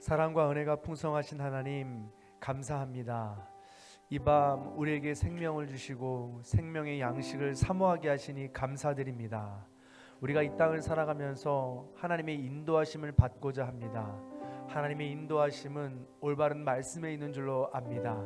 사랑과 은혜가 풍성하신 하나님 감사합니다. 이 밤 우리에게 생명을 주시고 생명의 양식을 사모하게 하시니 감사드립니다. 우리가 이 땅을 살아가면서 하나님의 인도하심을 받고자 합니다. 하나님의 인도하심은 올바른 말씀에 있는 줄로 압니다.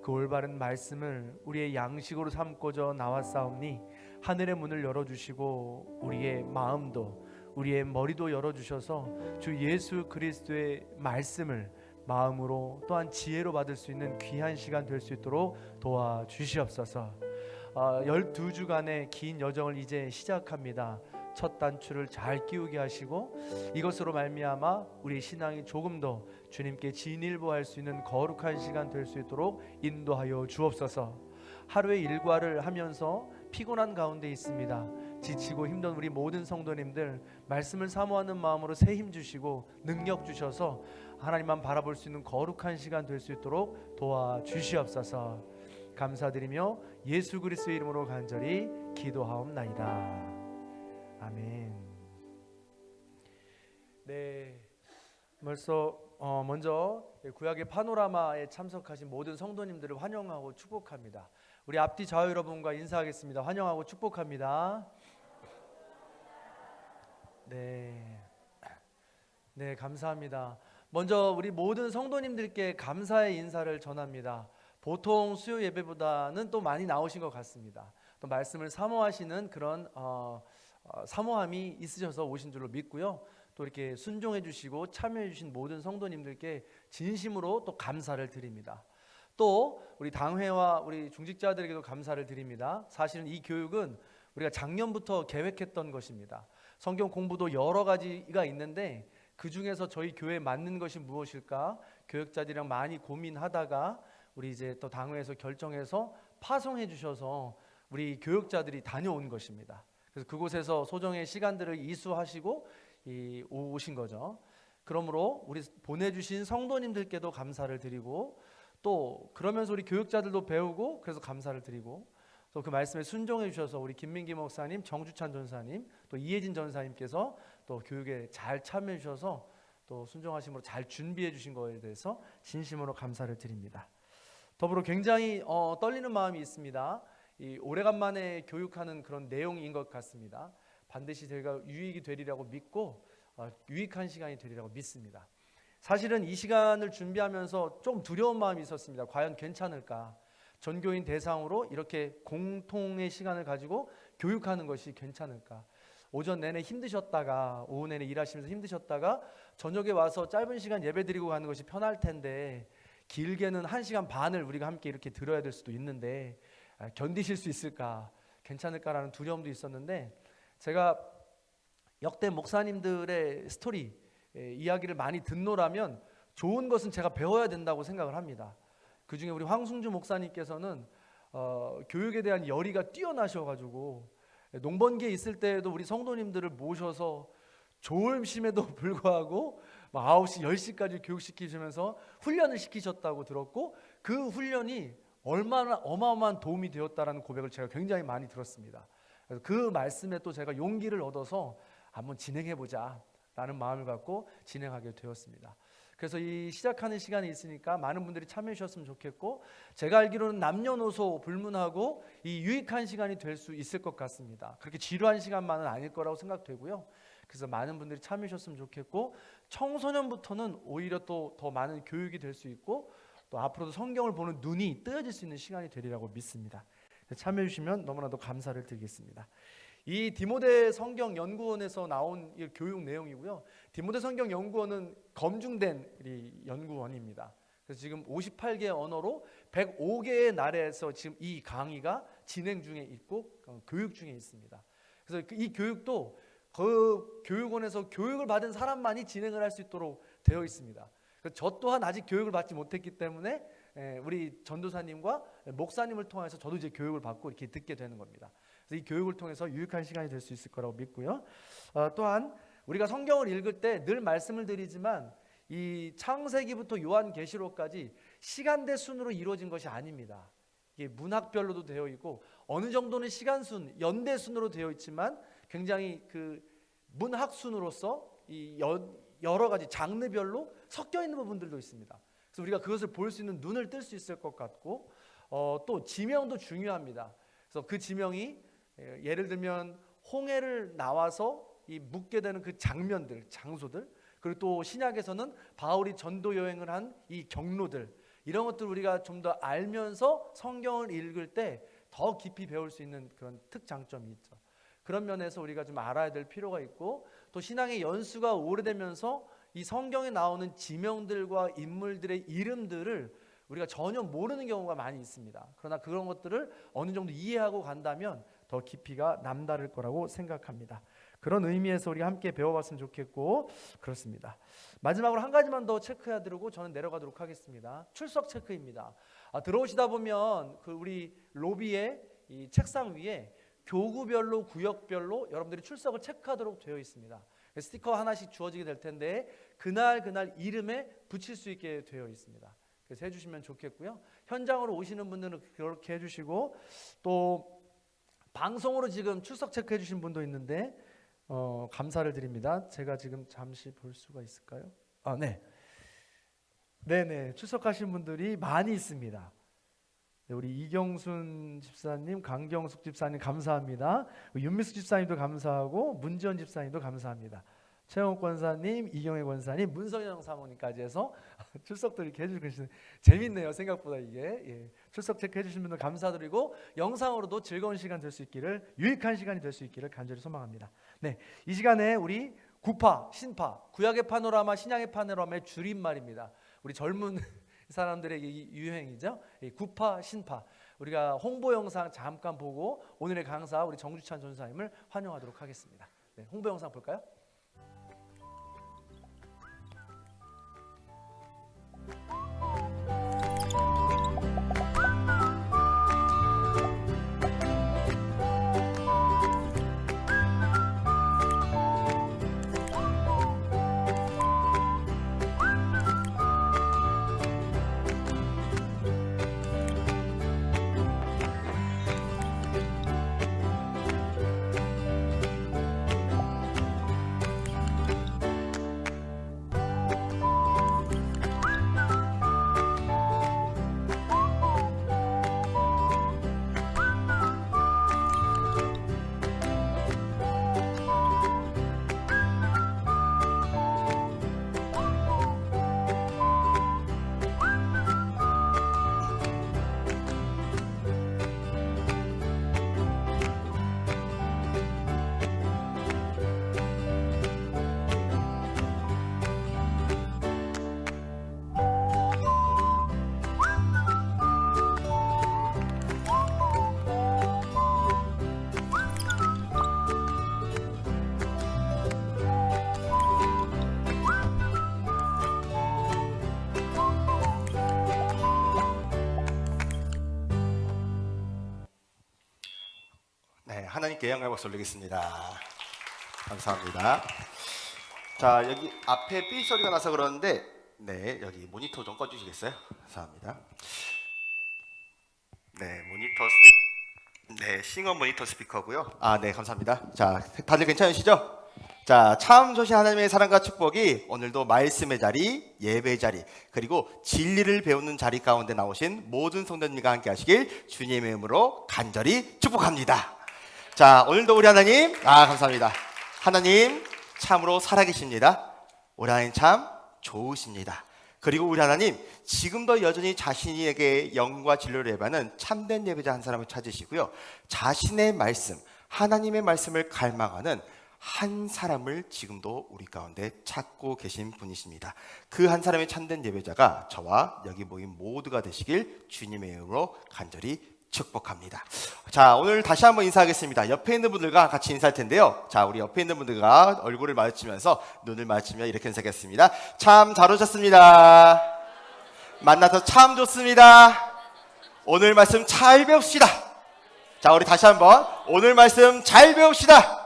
그 올바른 말씀을 우리의 양식으로 삼고자 나왔사옵니 하늘의 문을 열어주시고 우리의 마음도 우리의 머리도 열어주셔서 주 예수 그리스도의 말씀을 마음으로 또한 지혜로 받을 수 있는 귀한 시간 될 수 있도록 도와주시옵소서. 12주간의 긴 여정을 이제 시작합니다. 첫 단추를 잘 끼우게 하시고 이것으로 말미암아 우리 신앙이 조금 더 주님께 진일보할 수 있는 거룩한 시간 될 수 있도록 인도하여 주옵소서. 하루의 일과를 하면서 피곤한 가운데 있습니다. 지치고 힘든 우리 모든 성도님들 말씀을 사모하는 마음으로 새 힘 주시고 능력 주셔서 하나님만 바라볼 수 있는 거룩한 시간 될 수 있도록 도와주시옵소서. 감사드리며 예수 그리스도의 이름으로 간절히 기도하옵나이다. 아멘. 네, 먼저 구약의 파노라마에 참석하신 모든 성도님들을 환영하고 축복합니다. 우리 앞뒤 좌우 여러분과 인사하겠습니다. 환영하고 축복합니다. 네, 감사합니다. 먼저 우리 모든 성도님들께 감사의 인사를 전합니다. 보통 수요 예배보다는 또 많이 나오신 것 같습니다. 또 말씀을 사모하시는 그런 사모함이 있으셔서 오신 줄로 믿고요. 또 이렇게 순종해 주시고 참여해 주신 모든 성도님들께 진심으로 또 감사를 드립니다. 또 우리 당회와 우리 중직자들에게도 감사를 드립니다. 사실은 이 교육은 우리가 작년부터 계획했던 것입니다. 성경 공부도 여러 가지가 있는데 그 중에서 저희 교회에 맞는 것이 무엇일까 교육자들이랑 많이 고민하다가 우리 이제 또 당회에서 결정해서 파송해 주셔서 우리 교육자들이 다녀온 것입니다. 그래서 그곳에서 소정의 시간들을 이수하시고 오신 거죠. 그러므로 우리 보내주신 성도님들께도 감사를 드리고 또 그러면서 우리 교육자들도 배우고 그래서 감사를 드리고 또 그 말씀에 순종해 주셔서 우리 김민기 목사님, 정주찬 전사님, 또 이혜진 전사님께서 또 교육에 잘 참여해 주셔서 또 순종하심으로 잘 준비해 주신 거에 대해서 진심으로 감사를 드립니다. 더불어 굉장히 떨리는 마음이 있습니다. 이 오래간만에 교육하는 그런 내용인 것 같습니다. 반드시 저희가 유익이 되리라고 믿고 유익한 시간이 되리라고 믿습니다. 사실은 이 시간을 준비하면서 좀 두려운 마음이 있었습니다. 과연 괜찮을까? 전교인 대상으로 이렇게 공통의 시간을 가지고 교육하는 것이 괜찮을까? 오전 내내 힘드셨다가 오후 내내 일하시면서 힘드셨다가 저녁에 와서 짧은 시간 예배 드리고 가는 것이 편할 텐데 길게는 1시간 반을 우리가 함께 이렇게 들어야 될 수도 있는데 견디실 수 있을까? 괜찮을까라는 두려움도 있었는데 제가 역대 목사님들의 스토리 이야기를 많이 듣노라면 좋은 것은 제가 배워야 된다고 생각을 합니다. 그 중에 우리 황승주 목사님께서는 교육에 대한 열의가 뛰어나셔가지고 농번기에 있을 때에도 우리 성도님들을 모셔서 조울심에도 불구하고 9시, 10시까지 교육시키시면서 훈련을 시키셨다고 들었고 그 훈련이 얼마나 어마어마한 도움이 되었다라는 고백을 제가 굉장히 많이 들었습니다. 그래서 그 말씀에 또 제가 용기를 얻어서 한번 진행해보자 라는 마음을 갖고 진행하게 되었습니다. 그래서 이 시작하는 시간이 있으니까 많은 분들이 참여해 주셨으면 좋겠고 제가 알기로는 남녀노소 불문하고 이 유익한 시간이 될 수 있을 것 같습니다. 그렇게 지루한 시간만은 아닐 거라고 생각되고요. 그래서 많은 분들이 참여해 주셨으면 좋겠고 청소년부터는 오히려 또 더 많은 교육이 될 수 있고 또 앞으로도 성경을 보는 눈이 뜨여질 수 있는 시간이 되리라고 믿습니다. 참여해 주시면 너무나도 감사를 드리겠습니다. 이 디모데 성경 연구원에서 나온 이 교육 내용이고요. 디모데 성경 연구원은 검증된 연구원입니다. 그래서 지금 58개 언어로 105개의 나라에서 지금 이 강의가 진행 중에 있고 교육 중에 있습니다. 그래서 이 교육도 그 교육원에서 교육을 받은 사람만이 진행을 할 수 있도록 되어 있습니다. 저 또한 아직 교육을 받지 못했기 때문에 우리 전도사님과 목사님을 통해서 저도 이제 교육을 받고 이렇게 듣게 되는 겁니다. 그래서 이 교육을 통해서 유익한 시간이 될 수 있을 거라고 믿고요. 또한 우리가 성경을 읽을 때 늘 말씀을 드리지만 이 창세기부터 요한계시록까지 시간대 순으로 이루어진 것이 아닙니다. 이게 문학별로도 되어 있고 어느 정도는 시간순, 연대순으로 되어 있지만 굉장히 그 문학순으로서 이 여러 가지 장르별로 섞여 있는 부분들도 있습니다. 그래서 우리가 그것을 볼 수 있는 눈을 뜰 수 있을 것 같고, 또 지명도 중요합니다. 그래서 그 지명이 예를 들면 홍해를 나와서 이 묵게 되는 그 장면들, 장소들, 그리고 또 신약에서는 바울이 전도 여행을 한 이 경로들, 이런 것들 우리가 좀 더 알면서 성경을 읽을 때 더 깊이 배울 수 있는 그런 특장점이 있죠. 그런 면에서 우리가 좀 알아야 될 필요가 있고, 또 신앙의 연수가 오래되면서 이 성경에 나오는 지명들과 인물들의 이름들을 우리가 전혀 모르는 경우가 많이 있습니다. 그러나 그런 것들을 어느 정도 이해하고 간다면 더 깊이가 남다를 거라고 생각합니다. 그런 의미에서 우리가 함께 배워봤으면 좋겠고, 그렇습니다. 마지막으로 한 가지만 더 체크해야 되고 저는 내려가도록 하겠습니다. 출석 체크입니다. 들어오시다 보면 그 우리 로비의 이 책상 위에 교구별로, 구역별로 여러분들이 출석을 체크하도록 되어 있습니다. 스티커 하나씩 주어지게 될 텐데 그날 이름에 붙일 수 있게 되어 있습니다. 그래서 해주시면 좋겠고요. 현장으로 오시는 분들은 그렇게 해주시고, 또 방송으로 지금 출석 체크해 주신 분도 있는데 감사를 드립니다. 제가 지금 잠시 볼 수가 있을까요? 네네, 출석하신 분들이 많이 있습니다. 네, 우리 이경순 집사님, 강경숙 집사님 감사합니다. 윤미숙 집사님도 감사하고 문지원 집사님도 감사합니다. 최영욱 권사님, 이경혜 권사님, 문성영 사모님까지 해서 출석들 이렇게 해주시고 계시는, 재밌네요. 생각보다 이게 출석 체크해 주신 분들 감사드리고, 영상으로도 즐거운 시간 될 수 있기를, 유익한 시간이 될 수 있기를 간절히 소망합니다. 네, 이 시간에 우리 구파, 신파, 구약의 파노라마, 신약의 파노라마의 줄임말입니다. 우리 젊은 사람들에게 유행이죠. 구파, 신파. 우리가 홍보 영상 잠깐 보고 오늘의 강사 우리 정주찬 전사님을 환영하도록 하겠습니다. 네, 홍보 영상 볼까요? 하나님께 영광을 박수 올리겠습니다. 감사합니다. 자, 여기 앞에 삐 소리가 나서 그러는데, 네, 여기 모니터 좀 꺼주시겠어요? 감사합니다. 네, 싱어 모니터 스피커고요. 네, 감사합니다. 자, 다들 괜찮으시죠? 자, 참 좋으신 하나님의 사랑과 축복이 오늘도 말씀의 자리, 예배의 자리, 그리고 진리를 배우는 자리 가운데 나오신 모든 성도님과 함께 하시길 주님의 이름으로 간절히 축복합니다. 자, 오늘도 우리 하나님, 감사합니다. 하나님 참으로 살아계십니다. 우리 하나님 참 좋으십니다. 그리고 우리 하나님 지금도 여전히 자신에게 영과 진리를 예배하는 참된 예배자 한 사람을 찾으시고요, 자신의 말씀, 하나님의 말씀을 갈망하는 한 사람을 지금도 우리 가운데 찾고 계신 분이십니다. 그 한 사람의 참된 예배자가 저와 여기 모인 모두가 되시길 주님의 이름으로 간절히 축복합니다. 자, 오늘 다시 한번 인사하겠습니다. 옆에 있는 분들과 같이 인사할 텐데요. 자, 우리 옆에 있는 분들과 얼굴을 마주치면서 눈을 마주치며 이렇게 인사하겠습니다. 참 잘 오셨습니다. 만나서 참 좋습니다. 오늘 말씀 잘 배웁시다. 자, 우리 다시 한번 오늘 말씀 잘 배웁시다.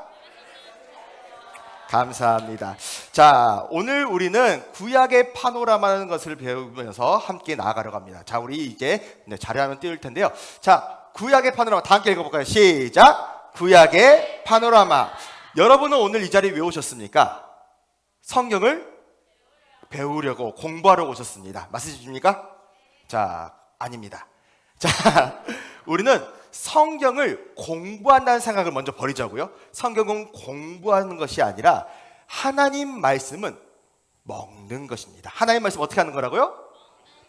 감사합니다. 자, 오늘 우리는 구약의 파노라마라는 것을 배우면서 함께 나아가려고 합니다. 자, 우리 이제 자료 화면 띄울 텐데요. 자, 구약의 파노라마 다 함께 읽어볼까요? 시작! 구약의 파노라마. 여러분은 오늘 이 자리 왜 오셨습니까? 성경을 배우려고 공부하러 오셨습니다. 맞으십니까? 자, 아닙니다. 자, 우리는 성경을 공부한다는 생각을 먼저 버리자고요. 성경은 공부하는 것이 아니라 하나님 말씀은 먹는 것입니다. 하나님 말씀 어떻게 하는 거라고요?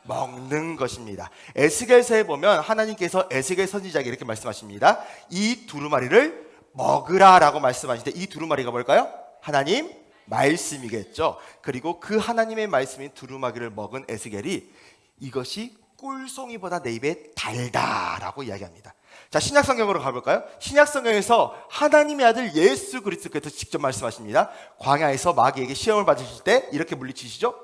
먹는 것입니다. 에스겔서에 보면 하나님께서 에스겔 선지자에게 이렇게 말씀하십니다. 이 두루마리를 먹으라라고 말씀하시는데 이 두루마리가 뭘까요? 하나님 말씀이겠죠. 그리고 그 하나님의 말씀인 두루마기를 먹은 에스겔이 이것이 꿀송이보다 내 입에 달다라고 이야기합니다. 자, 신약 성경으로 가볼까요? 신약 성경에서 하나님의 아들 예수 그리스도께서 직접 말씀하십니다. 광야에서 마귀에게 시험을 받으실 때 이렇게 물리치시죠.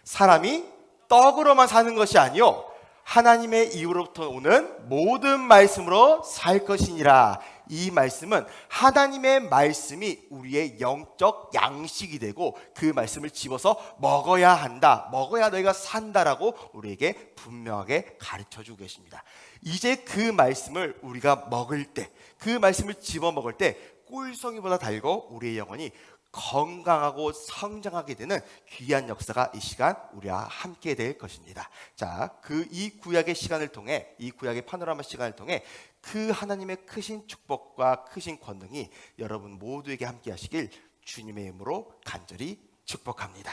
사람이 떡으로만 사는 것이 아니요 하나님의 이후로부터 오는 모든 말씀으로 살 것이니라. 이 말씀은 하나님의 말씀이 우리의 영적 양식이 되고 그 말씀을 집어서 먹어야 한다. 먹어야 너희가 산다라고 우리에게 분명하게 가르쳐주고 계십니다. 이제 그 말씀을 우리가 먹을 때, 그 말씀을 집어 먹을 때 꿀송이보다 달고 우리의 영혼이 건강하고 성장하게 되는 귀한 역사가 이 시간 우리와 함께 될 것입니다. 자, 이 구약의 시간을 통해, 이 구약의 파노라마 시간을 통해 그 하나님의 크신 축복과 크신 권능이 여러분 모두에게 함께 하시길 주님의 이름으로 간절히 축복합니다.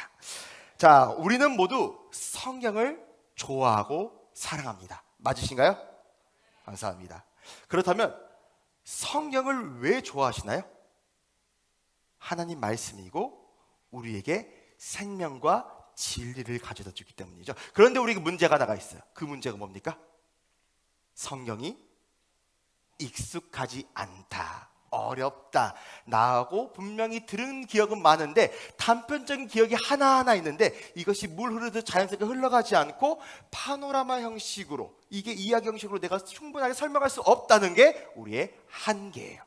자, 우리는 모두 성경을 좋아하고 사랑합니다. 맞으신가요? 감사합니다. 그렇다면 성경을 왜 좋아하시나요? 하나님 말씀이고 우리에게 생명과 진리를 가져다 주기 때문이죠. 그런데 우리가 문제가 하나가 있어요. 그 문제가 뭡니까? 성경이 익숙하지 않다, 어렵다. 나하고 분명히 들은 기억은 많은데 단편적인 기억이 하나하나 있는데 이것이 물 흐르듯 자연스럽게 흘러가지 않고 파노라마 형식으로, 이게 이야기 형식으로 내가 충분하게 설명할 수 없다는 게 우리의 한계예요.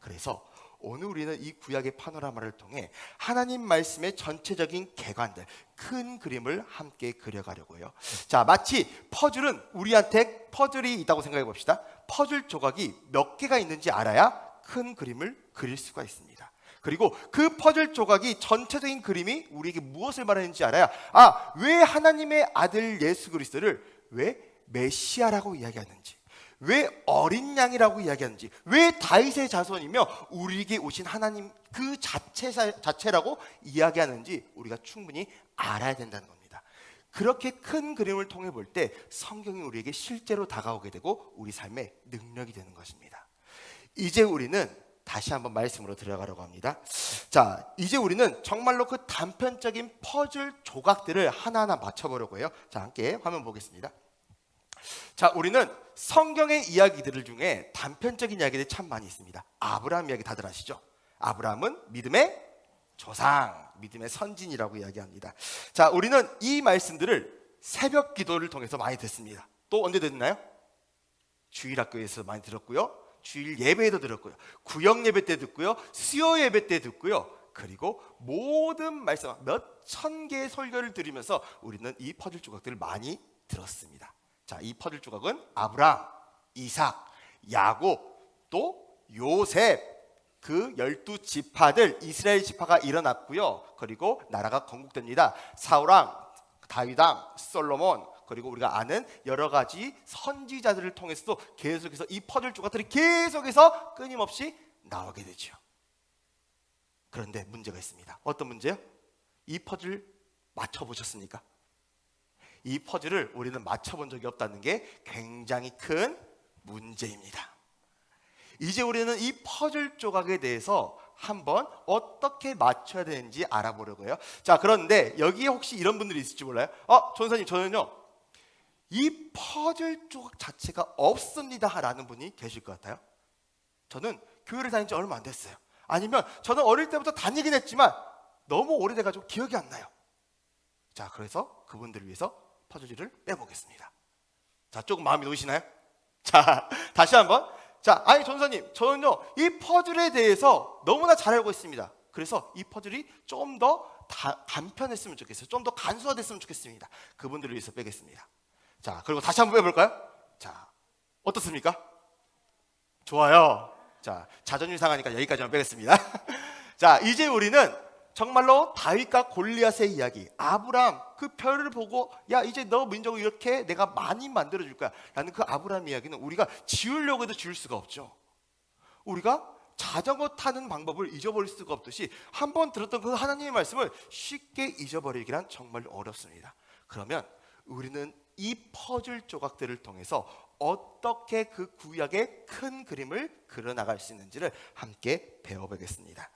그래서 오늘 우리는 이 구약의 파노라마를 통해 하나님 말씀의 전체적인 개관들, 큰 그림을 함께 그려가려고 해요. 자, 마치 퍼즐은, 우리한테 퍼즐이 있다고 생각해 봅시다. 퍼즐 조각이 몇 개가 있는지 알아야 큰 그림을 그릴 수가 있습니다. 그리고 그 퍼즐 조각이 전체적인 그림이 우리에게 무엇을 말하는지 알아야, 왜 하나님의 아들 예수 그리스도를 왜 메시아라고 이야기하는지, 왜 어린 양이라고 이야기하는지, 왜 다윗의 자손이며 우리에게 오신 하나님 그 자체라고 이야기하는지 우리가 충분히 알아야 된다는 겁니다. 그렇게 큰 그림을 통해 볼 때 성경이 우리에게 실제로 다가오게 되고 우리 삶의 능력이 되는 것입니다. 이제 우리는 다시 한번 말씀으로 들어가려고 합니다. 자, 이제 우리는 정말로 그 단편적인 퍼즐 조각들을 하나하나 맞춰보려고 해요. 자, 함께 화면 보겠습니다. 자, 우리는 성경의 이야기들 중에 단편적인 이야기들이 참 많이 있습니다. 아브라함 이야기 다들 아시죠? 아브라함은 믿음의 조상, 믿음의 선진이라고 이야기합니다. 자, 우리는 이 말씀들을 새벽 기도를 통해서 많이 듣습니다. 또 언제 듣나요? 주일학교에서 많이 들었고요, 주일 예배에도 들었고요, 구역 예배 때 듣고요, 수요 예배 때 듣고요, 그리고 모든 말씀 몇 천 개의 설교를 들으면서 우리는 이 퍼즐 조각들을 많이 들었습니다. 자, 이 퍼즐 조각은 아브라함, 이삭, 야곱, 또 요셉, 그 12지파들, 이스라엘 지파가 일어났고요. 그리고 나라가 건국됩니다. 사울왕, 다윗왕, 솔로몬, 그리고 우리가 아는 여러 가지 선지자들을 통해서도 계속해서 이 퍼즐 조각들이 계속해서 끊임없이 나오게 되죠. 그런데 문제가 있습니다. 어떤 문제요? 이 퍼즐 맞춰보셨습니까? 이 퍼즐을 우리는 맞춰본 적이 없다는 게 굉장히 큰 문제입니다. 이제 우리는 이 퍼즐 조각에 대해서 한번 어떻게 맞춰야 되는지 알아보려고 해요. 자, 그런데 여기에 혹시 이런 분들이 있을지 몰라요. 전사님, 저는요 이 퍼즐 조각 자체가 없습니다 라는 분이 계실 것 같아요. 저는 교회를 다닌 지 얼마 안 됐어요. 아니면 저는 어릴 때부터 다니긴 했지만 너무 오래돼가지고 기억이 안 나요. 자, 그래서 그분들을 위해서 퍼즐을 빼보겠습니다. 자, 조금 마음이 놓이시나요? 자, 다시 한번. 자, 전사님, 저는요 이 퍼즐에 대해서 너무나 잘 알고 있습니다. 그래서 이 퍼즐이 좀 더 간편했으면 좋겠어요. 좀 더 간소화됐으면 좋겠습니다. 그분들을 위해서 빼겠습니다. 자, 그리고 다시 한번 빼볼까요? 자, 어떻습니까? 좋아요. 자, 자존심 상하니까 여기까지만 빼겠습니다. 자, 이제 우리는 정말로 다윗과 골리앗의 이야기, 아브람 그 별을 보고 야 이제 너 민족을 이렇게 내가 많이 만들어줄 거야 라는 그 아브람 이야기는 우리가 지우려고 해도 지울 수가 없죠. 우리가 자전거 타는 방법을 잊어버릴 수가 없듯이 한번 들었던 그 하나님의 말씀을 쉽게 잊어버리기란 정말 어렵습니다. 그러면 우리는 이 퍼즐 조각들을 통해서 어떻게 그 구약의 큰 그림을 그려나갈 수 있는지를 함께 배워보겠습니다.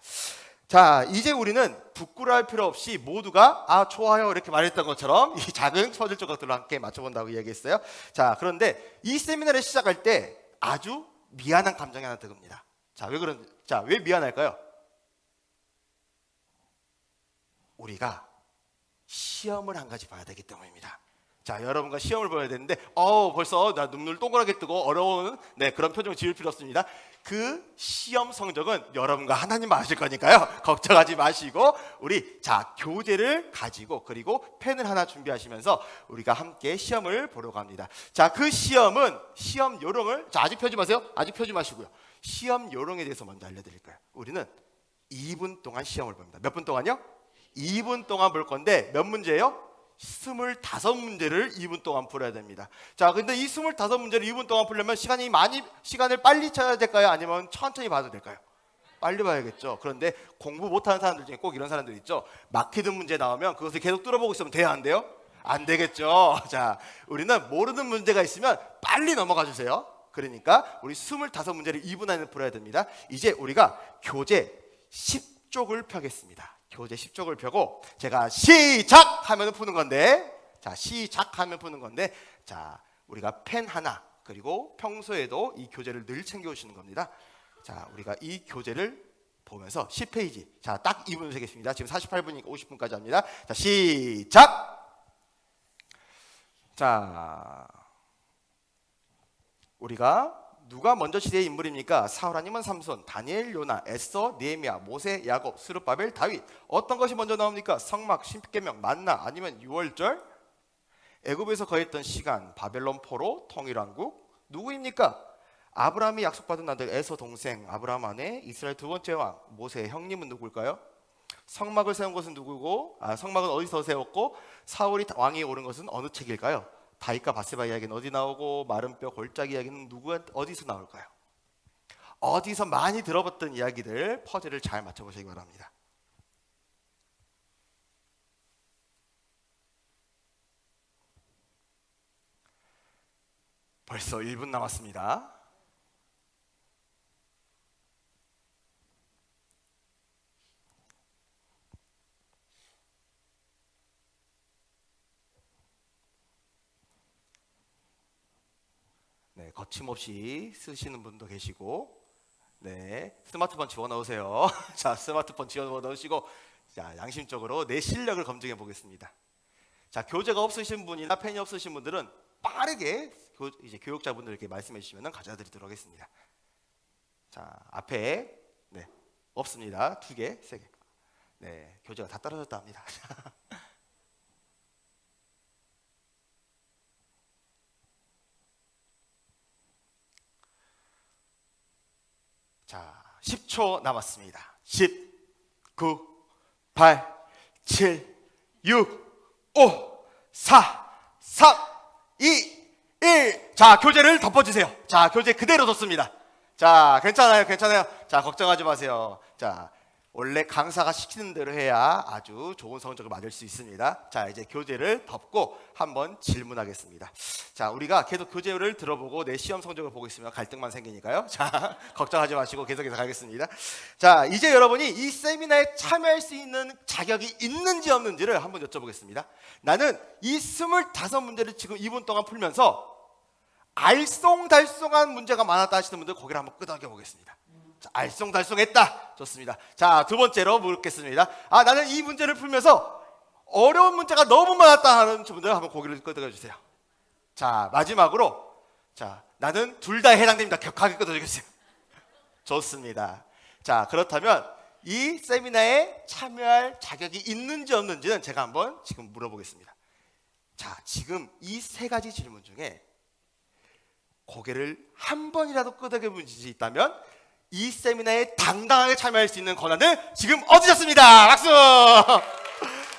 자, 이제 우리는 부끄러워할 필요 없이 모두가 좋아요 이렇게 말했던 것처럼 이 작은 퍼즐 조각들로 함께 맞춰본다고 이야기했어요. 자, 그런데 이 세미나를 시작할 때 아주 미안한 감정이 하나 듭니다. 왜 미안할까요? 우리가 시험을 한 가지 봐야 되기 때문입니다. 자, 여러분과 시험을 봐야 되는데 벌써 나 눈물 동그랗게 뜨고 어려운 그런 표정을 지을 필요 없습니다. 그 시험 성적은 여러분과 하나님만 아실 거니까요. 걱정하지 마시고 우리 교재를 가지고 그리고 펜을 하나 준비하시면서 우리가 함께 시험을 보려고 합니다. 자, 그 시험은 시험 요령을 아직 펴지 마세요. 아직 펴지 마시고요. 시험 요령에 대해서 먼저 알려드릴까요? 우리는 2분 동안 시험을 봅니다. 몇 분 동안요? 2분 동안 볼 건데 몇 문제예요? 25문제를 2분 동안 풀어야 됩니다. 자, 근데 이 25문제를 2분 동안 풀려면 시간을 빨리 쳐야 될까요? 아니면 천천히 봐도 될까요? 빨리 봐야겠죠. 그런데 공부 못하는 사람들 중에 꼭 이런 사람들 있죠. 막히는 문제 나오면 그것을 계속 뚫어보고 있으면 돼요, 안 돼요? 안 되겠죠. 자, 우리는 모르는 문제가 있으면 빨리 넘어가 주세요. 그러니까 우리 25문제를 2분 안에 풀어야 됩니다. 이제 우리가 교재 10쪽을 펴겠습니다. 교재 10쪽을 펴고 제가 시작하면 푸는 건데, 시작하면 푸는 건데, 우리가 펜 하나 그리고 평소에도 이 교재를 늘 챙겨오시는 겁니다. 자, 우리가 이 교재를 보면서 10페이지, 딱 2분 세겠습니다. 지금 48분이니까 50분까지 합니다. 자, 시작. 자, 우리가 누가 먼저 시대의 인물입니까? 사울 아니면 삼손, 다니엘, 요나, 에스더, 느헤미야, 모세, 야곱, 스룹바벨, 다윗. 어떤 것이 먼저 나옵니까? 성막, 십계명, 만나 아니면 유월절? 애굽에서 거했던 시간, 바벨론 포로, 통일왕국. 누구입니까? 아브라함이 약속받은 아들 에서 동생, 아브라함 아내, 이스라엘 두 번째 왕, 모세의 형님은 누굴까요? 성막을 세운 것은 누구고, 성막은 어디서 세웠고, 사울이 왕이 오른 것은 어느 책일까요? 다윗과 바세바 이야기는 어디 나오고, 마른 뼈 골짜기 이야기는 어디서 나올까요? 어디서 많이 들어봤던 이야기들, 퍼즐을 잘 맞춰보시기 바랍니다. 벌써 1분 남았습니다. 거침없이 쓰시는 분도 계시고, 스마트폰 집어넣으세요. 자, 스마트폰 집어넣으시고, 양심적으로 내 실력을 검증해 보겠습니다. 자, 교재가 없으신 분이나 펜이 없으신 분들은 빠르게 이제 교육자분들께 말씀해 주시면 가져다 드리도록 하겠습니다. 자, 앞에 없습니다. 2개, 3개. 교재가 다 떨어졌다 합니다. 자, 10초 남았습니다. 10, 9, 8, 7, 6, 5, 4, 3, 2, 1. 자, 교재를 덮어주세요. 자, 교재 그대로 뒀습니다. 자, 괜찮아요. 자, 걱정하지 마세요. 자, 원래 강사가 시키는 대로 해야 아주 좋은 성적을 받을 수 있습니다. 자, 이제 교재를 덮고 한번 질문하겠습니다. 자, 우리가 계속 교재를 들어보고 내 시험 성적을 보고 있으면 갈등만 생기니까요. 자, 걱정하지 마시고 계속해서 가겠습니다. 자, 이제 여러분이 이 세미나에 참여할 수 있는 자격이 있는지 없는지를 한번 여쭤보겠습니다. 나는 이 25문제를 지금 2분 동안 풀면서 알쏭달쏭한 문제가 많았다 하시는 분들 고개를 한번 끄덕여 보겠습니다. 자, 알쏭달쏭했다. 좋습니다. 자, 두 번째로 묻겠습니다. 나는 이 문제를 풀면서 어려운 문제가 너무 많았다 하는 분들 한번 고개를 끄덕여 주세요. 자, 마지막으로 나는 둘 다 해당됩니다. 격하게 끄덕여 주세요. 좋습니다. 자, 그렇다면 이 세미나에 참여할 자격이 있는지 없는지는 제가 한번 지금 물어보겠습니다. 자, 지금 이 3가지 질문 중에 고개를 한 번이라도 끄덕여 본 적이 있다면 이 세미나에 당당하게 참여할 수 있는 권한을 지금 얻으셨습니다. 박수!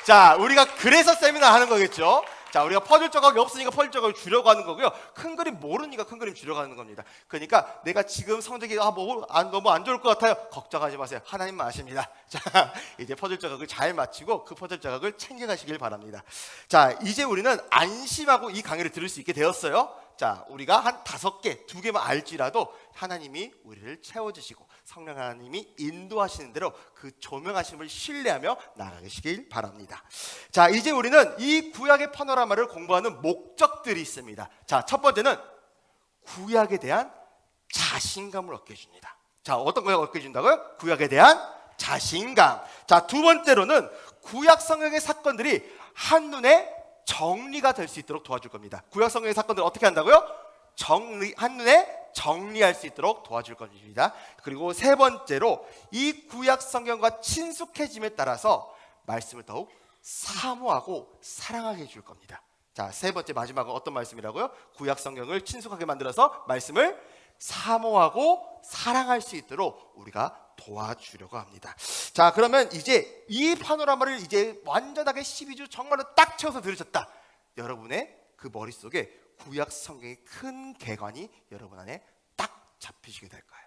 자, 우리가 그래서 세미나 하는 거겠죠. 자, 우리가 퍼즐 조각이 없으니까 퍼즐 조각을 주려고 하는 거고요. 큰 그림 모르니까 큰 그림 주려고 하는 겁니다. 그러니까 내가 지금 성적이 너무 안 좋을 것 같아요. 걱정하지 마세요. 하나님만 아십니다. 자, 이제 퍼즐 조각을 잘 마치고 그 퍼즐 조각을 챙겨가시길 바랍니다. 자, 이제 우리는 안심하고 이 강의를 들을 수 있게 되었어요. 자, 우리가 한 5개, 2개만 알지라도 하나님이 우리를 채워주시고 성령 하나님이 인도하시는 대로 그 조명하심을 신뢰하며 나아가시길 바랍니다. 자, 이제 우리는 이 구약의 파노라마를 공부하는 목적들이 있습니다. 자, 첫 번째는 구약에 대한 자신감을 얻게 해줍니다. 자, 어떤 걸 얻게 해준다고요? 구약에 대한 자신감. 자, 두 번째로는 구약 성경의 사건들이 한눈에 정리가 될 수 있도록 도와줄 겁니다. 구약 성경의 사건들을 어떻게 한다고요? 한눈에 정리할 수 있도록 도와줄 것입니다. 그리고 세 번째로 이 구약 성경과 친숙해짐에 따라서 말씀을 더욱 사모하고 사랑하게 해줄 겁니다. 자, 세 번째 마지막은 어떤 말씀이라고요? 구약 성경을 친숙하게 만들어서 말씀을 사모하고 사랑할 수 있도록 우리가 도와주려고 합니다. 자, 그러면 이제 이 파노라마를 이제 완전하게 12주 정말로 딱 채워서 들으셨다. 여러분의 그 머릿속에 구약 성경의 큰 개관이 여러분 안에 딱 잡히시게 될 거예요.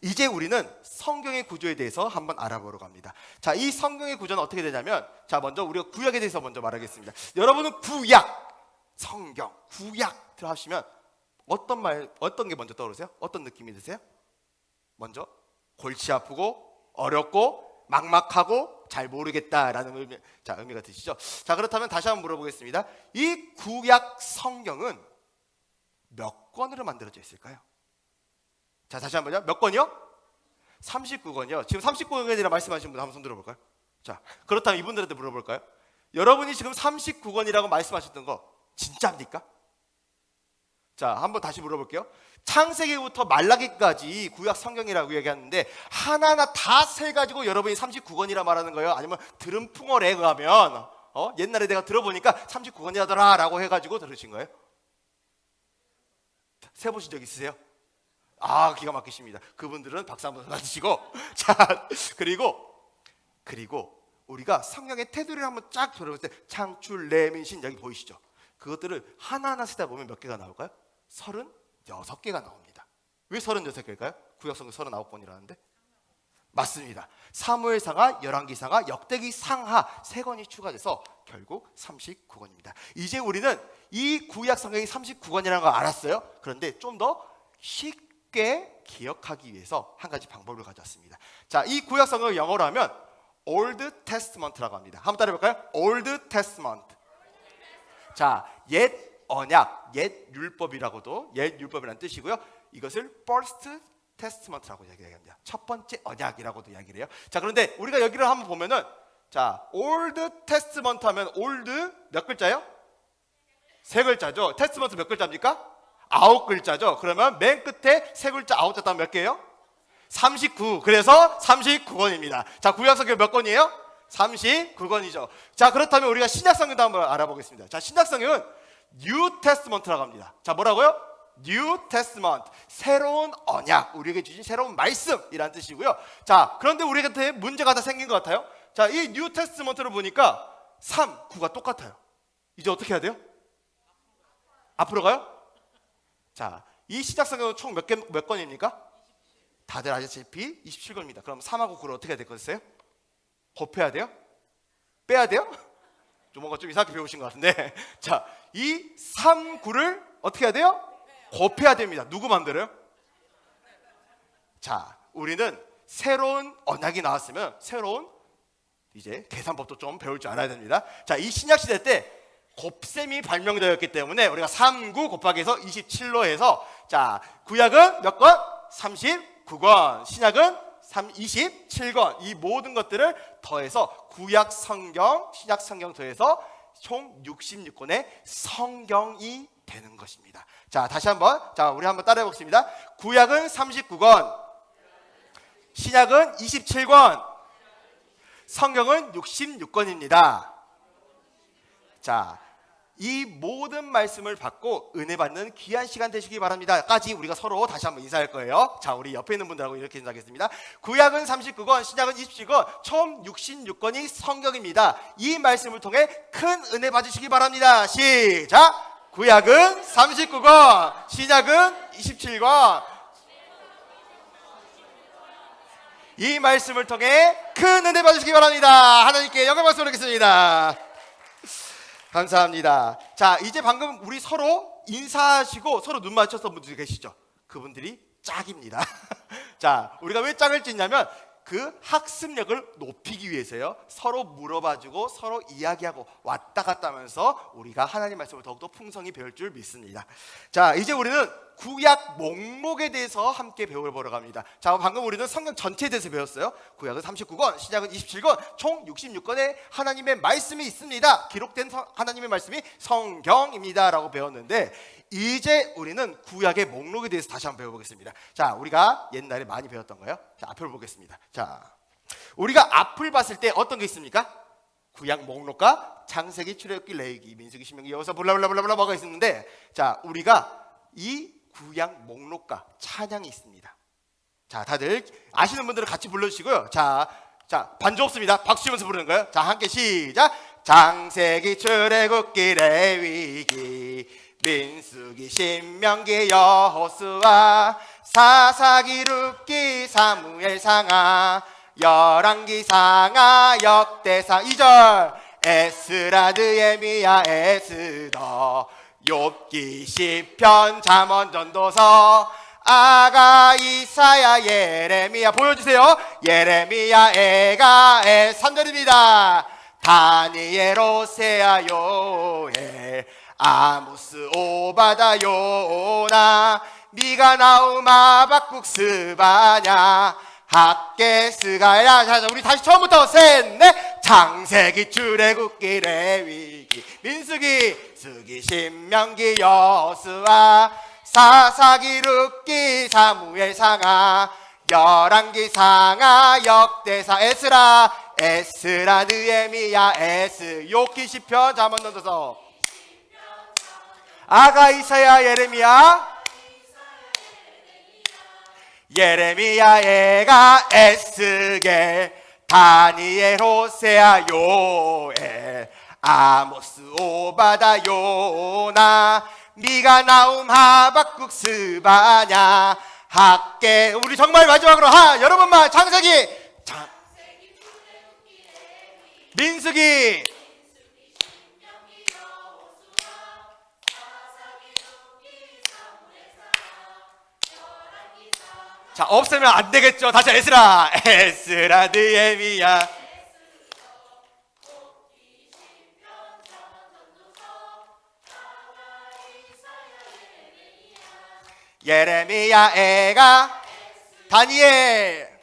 이제 우리는 성경의 구조에 대해서 한번 알아보러 갑니다. 자, 이 성경의 구조는 어떻게 되냐면, 자, 먼저 우리가 구약에 대해서 먼저 말하겠습니다. 여러분은 구약, 성경, 구약 들어하시면 어떤 게 먼저 떠오르세요? 어떤 느낌이 드세요? 먼저 골치 아프고 어렵고 막막하고 잘 모르겠다라는 의미가 드시죠? 자, 그렇다면 다시 한번 물어보겠습니다. 이 구약 성경은 몇 권으로 만들어져 있을까요? 자, 다시 한번요. 몇 권이요? 39권이요. 지금 39권이라 말씀하신 분 한번 손 들어볼까요? 자, 그렇다면 이분들한테 물어볼까요? 여러분이 지금 39권이라고 말씀하셨던 거 진짜입니까? 자, 한번 다시 물어볼게요. 창세기부터 말라기까지 구약 성경이라고 얘기하는데 하나하나 다 세가지고 여러분이 39권이라 말하는 거예요? 아니면 들은 풍월에 의하면 옛날에 내가 들어보니까 39권이라더라 라고 해가지고 들으신 거예요? 세보신 적 있으세요? 아, 기가 막히십니다. 그분들은 박수 한번 받으시고. 자, 그리고 우리가 성경의 테두리를 한번 쫙 돌아볼 때 창출, 레민신 여기 보이시죠? 그것들을 하나하나 세다 보면 몇 개가 나올까요? 36개가 나옵니다. 왜 36개일까요? 구약성경 39권이라는데? 맞습니다. 사무엘상하, 열왕기상하, 역대기상하 3권이 추가돼서 결국 39권입니다. 이제 우리는 이 구약성경이 39권이라는 걸 알았어요. 그런데 좀 더 쉽게 기억하기 위해서 한 가지 방법을 가져왔습니다. 자, 이 구약성경을 영어로 하면 Old Testament라고 합니다. 한번 따라해볼까요? Old Testament. 자, 옛 언약, 옛 율법이라고도 옛 율법이라는 뜻이고요. 이것을 First Testament라고 이야기합니다. 첫 번째 언약이라고도 이야기를 해요. 자, 그런데 우리가 여기를 한번 보면은 자, Old Testament 하면 Old 몇 글자예요? 3글자죠. Testament 몇 글자입니까? 9글자죠. 그러면 맨 끝에 3글자 9자 따면 몇 개예요? 39. 그래서 39권입니다. 자, 구약성경 몇 권이에요? 39권이죠. 자, 그렇다면 우리가 신약성경도 한번 알아보겠습니다. 자, 신약성경은 New Testament라고 합니다. 자, 뭐라고요? New Testament. 새로운 언약. 우리에게 주신 새로운 말씀이라는 뜻이고요. 자, 그런데 우리한테 문제가 다 생긴 것 같아요. 자, 이 New Testament를 보니까 3, 9가 똑같아요. 이제 어떻게 해야 돼요? 앞으로 가요? 자, 이 신약성경은 총 몇 권입니까? 다들 아시다시피 27권입니다. 그럼 3하고 9를 어떻게 해야 될 거였어요? 곱해야 돼요? 빼야 돼요? 좀 뭔가 좀 이상하게 배우신 것 같은데. 자, 이 3, 9를 어떻게 해야 돼요? 곱해야 됩니다. 누구 마음대로요? 자, 우리는 새로운 언약이 나왔으면 새로운 이제 계산법도 좀 배울 줄 알아야 됩니다. 자, 이 신약 시대 때 곱셈이 발명되었기 때문에 우리가 3, 9 곱하기 해서 27로 해서 자, 구약은 몇 권? 39권. 신약은 27권. 이 모든 것들을 더해서 구약 성경, 신약 성경 더해서 총 66권의 성경이 되는 것입니다. 자, 다시 한번. 자, 우리 한번 따라해 보겠습니다. 구약은 39권. 신약은 27권. 성경은 66권입니다. 자, 이 모든 말씀을 받고 은혜 받는 귀한 시간 되시기 바랍니다. 까지 우리가 서로 다시 한번 인사할 거예요. 자, 우리 옆에 있는 분들하고 이렇게 인사하겠습니다. 구약은 39권, 신약은 27권, 총 66권이 성경입니다. 이 말씀을 통해 큰 은혜 받으시기 바랍니다. 시작! 구약은 39권, 신약은 27권. 이 말씀을 통해 큰 은혜 받으시기 바랍니다. 하나님께 영광 박수 드리겠습니다. 감사합니다. 자, 이제 방금 우리 서로 인사하시고 서로 눈 맞췄던 분들이 계시죠? 그분들이 짝입니다. 자, 우리가 왜 짝을 짓냐면 그 학습력을 높이기 위해서요. 서로 물어봐주고 서로 이야기하고 왔다 갔다 하면서 우리가 하나님 말씀을 더욱더 풍성히 배울 줄 믿습니다. 자, 이제 우리는 구약 목록에 대해서 함께 배워보러 갑니다. 자, 방금 우리는 성경 전체에 대해서 배웠어요. 구약은 39권, 신약은 27권, 총 66권의 하나님의 말씀이 있습니다. 기록된 하나님의 말씀이 성경입니다 라고 배웠는데, 이제 우리는 구약의 목록에 대해서 다시 한번 배워보겠습니다. 자, 우리가 옛날에 많이 배웠던 거예요. 자, 앞을 보겠습니다. 자, 우리가 앞을 봤을 때 어떤 게 있습니까? 구약 목록과 창세기, 출애굽기, 레위기, 민수기, 신명기, 여호수아 블라블라블라블라 뭐가 있는데, 자, 우리가 이 구약 목록과 찬양이 있습니다. 자, 다들 아시는 분들은 같이 불러주시고요. 자, 반주 없습니다. 박수 치면서 부르는 거예요. 자, 함께 시작. 창세기, 출애굽기, 레위기, 민수기, 신명기, 여호수아, 사사기, 룻기, 사무엘, 상하, 열왕기, 상하, 역대상. 2절 에스라, 느헤미야, 에스더, 욥기, 시편, 잠언, 전도서, 아가, 이사야, 예레미야. 보여주세요. 예레미야, 에가, 3절입니다. 다니엘, 호세아, 요엘, 아모스, 오바다, 요나, 미가, 나움, 하박국, 스바냐, 학개, 스가랴. 자, 우리 다시 처음부터 셋, 넷. 창세기, 출애굽기, 레위기, 민수기, 수기, 신명기, 여호수아, 사사기, 룻기, 사무엘, 상하, 열왕기, 상하, 역대사, 에스라, 느헤미야, 욥기, 시편, 잠언, 전도서, 아가, 이사야, 예레미야, 에가, 에스겔, 다니엘, 호세아, 요엘, 아모스, 오바다, 요나, 미가, 나움, 하박국, 스바냐, 학개. 우리 정말 마지막으로 여러분만 창세기, 민수기, 자, 없으면 안 되겠죠. 다시 에스라, 느헤미야, 예레미야, 에가, 다니엘,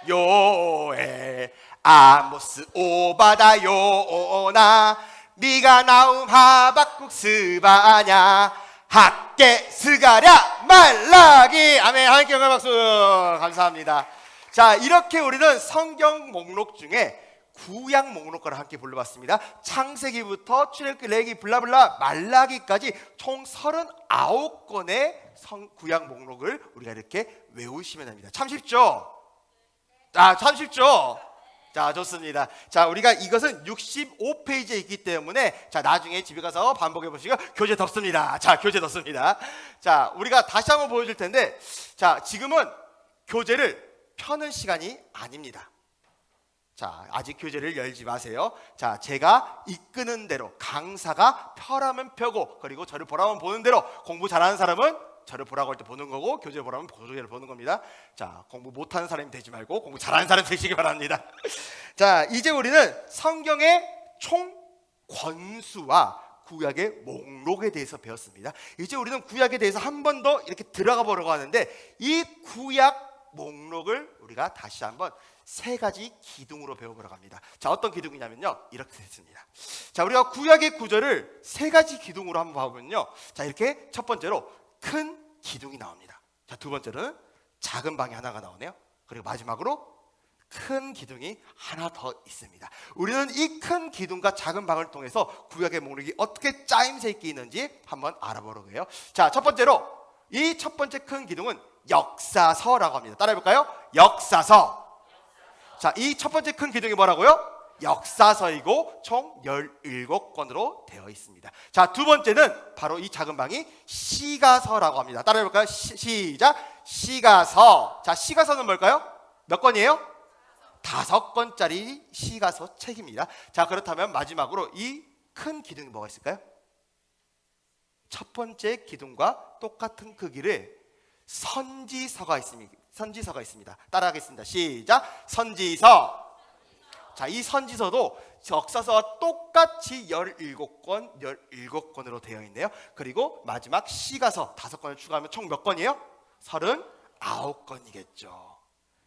요엘, 아모스, 오바다, 요나, 미가, 나움, 하박국, 스바냐, 학개, 스가랴, 말라기. 아멘. 하나님께 영광 박수. 감사합니다. 자, 이렇게 우리는 성경 목록 중에 구약 목록과를 함께 불러봤습니다. 창세기부터 출애굽기, 레위기, 블라블라, 말라기까지 총 39권의 구약 목록을 우리가 이렇게 외우시면 됩니다. 참 쉽죠? 참 쉽죠? 자, 좋습니다. 자, 우리가 이것은 65페이지에 있기 때문에, 자, 나중에 집에 가서 반복해 보시고 교재 덮습니다. 자, 교재 덮습니다. 자, 우리가 다시 한번 보여줄 텐데, 자, 지금은 교재를 펴는 시간이 아닙니다. 자, 아직 교재를 열지 마세요. 자, 제가 이끄는 대로 강사가 펴라면 펴고, 그리고 저를 보라면 보는 대로, 공부 잘하는 사람은 저를 보라고 할 때 보는 거고, 교재를 보라면 교재를 보는 겁니다. 자, 공부 못하는 사람이 되지 말고 공부 잘하는 사람이 되시기 바랍니다. 자, 이제 우리는 성경의 총 권수와 구약의 목록에 대해서 배웠습니다. 이제 우리는 구약에 대해서 한 번 더 이렇게 들어가 보려고 하는데, 이 구약 목록을 우리가 다시 한번 3가지 기둥으로 배워보려고 합니다. 자, 어떤 기둥이냐면요, 이렇게 됐습니다. 자, 우리가 구약의 구절을 3가지 기둥으로 한번 봐보면요, 자, 이렇게 첫 번째로 큰 기둥이 나옵니다. 자, 두 번째로는 작은 방이 하나가 나오네요. 그리고 마지막으로 큰 기둥이 하나 더 있습니다. 우리는 이 큰 기둥과 작은 방을 통해서 구약의 목록이 어떻게 짜임새 있게 있는지 한번 알아보려고 해요. 자, 첫 번째로 이 첫 번째 큰 기둥은 역사서라고 합니다. 따라해볼까요? 역사서. 자, 이 첫 번째 큰 기둥이 뭐라고요? 역사서이고 총 17권으로 되어 있습니다. 자, 두 번째는 바로 이 작은 방이 시가서라고 합니다. 따라해볼까요? 시작. 시가서. 자, 시가서는 뭘까요? 몇 권이에요? 5권짜리 시가서 책입니다. 자, 그렇다면 마지막으로 이 큰 기둥이 뭐가 있을까요? 첫 번째 기둥과 똑같은 크기를 선지서가 있습니다. 선지서가 있습니다. 따라하겠습니다. 시작. 선지서. 자, 이 선지서도 역사서와 똑같이 17권으로 되어 있네요. 그리고 마지막 시가서 5권을 추가하면 총 몇 권이에요? 39권이겠죠.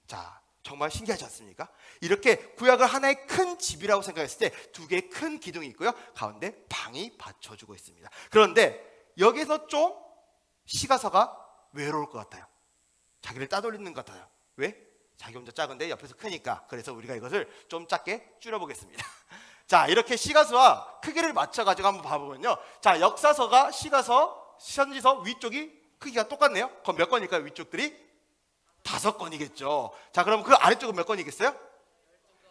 자, 정말 신기하지 않습니까? 이렇게 구약을 하나의 큰 집이라고 생각했을 때 두 개의 큰 기둥이 있고요. 가운데 방이 받쳐주고 있습니다. 그런데 여기서 좀 시가서가 외로울 것 같아요. 자기를 따돌리는 것 같아요. 왜? 자기 혼자 작은데 옆에서 크니까. 그래서 우리가 이것을 좀 작게 줄여보겠습니다. 자, 이렇게 시가서와 크기를 맞춰가지고 한번 봐보면요. 자, 역사서가 시가서, 선지서 위쪽이 크기가 똑같네요. 그럼 몇 권일까요? 위쪽들이? 5권이겠죠. 자, 그럼 그 아래쪽은 몇 권이겠어요?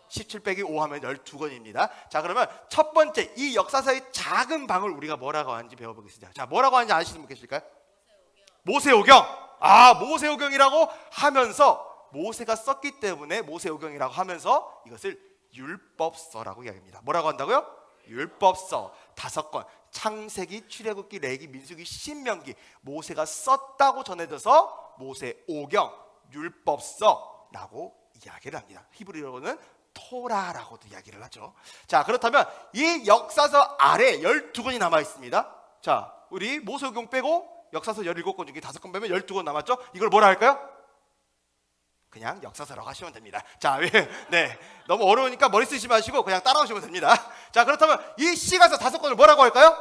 17 빼기 5 하면 12권입니다. 자, 그러면 첫 번째 이 역사서의 작은 방을 우리가 뭐라고 하는지 배워보겠습니다. 자, 뭐라고 하는지 아시는 분 계실까요? 모세오경. 아, 모세오경이라고 하면서 모세가 썼기 때문에 모세오경이라고 하면서 이것을 율법서라고 이야기합니다. 뭐라고 한다고요? 율법서 5권. 창세기, 출애굽기, 레위기, 민수기, 신명기. 모세가 썼다고 전해져서 모세오경, 율법서라고 이야기를 합니다. 히브리어로는 토라라고도 이야기를 하죠. 자, 그렇다면 이 역사서 아래 12권이 남아 있습니다. 자, 우리 모세오경 빼고 역사서 17권 중에 5권 빼면 12권 남았죠? 이걸 뭐라 할까요? 그냥 역사서라고 하시면 됩니다. 자, 네, 너무 어려우니까 머리 쓰지 마시고 그냥 따라오시면 됩니다. 자, 그렇다면 이 시가서 5권을 뭐라고 할까요?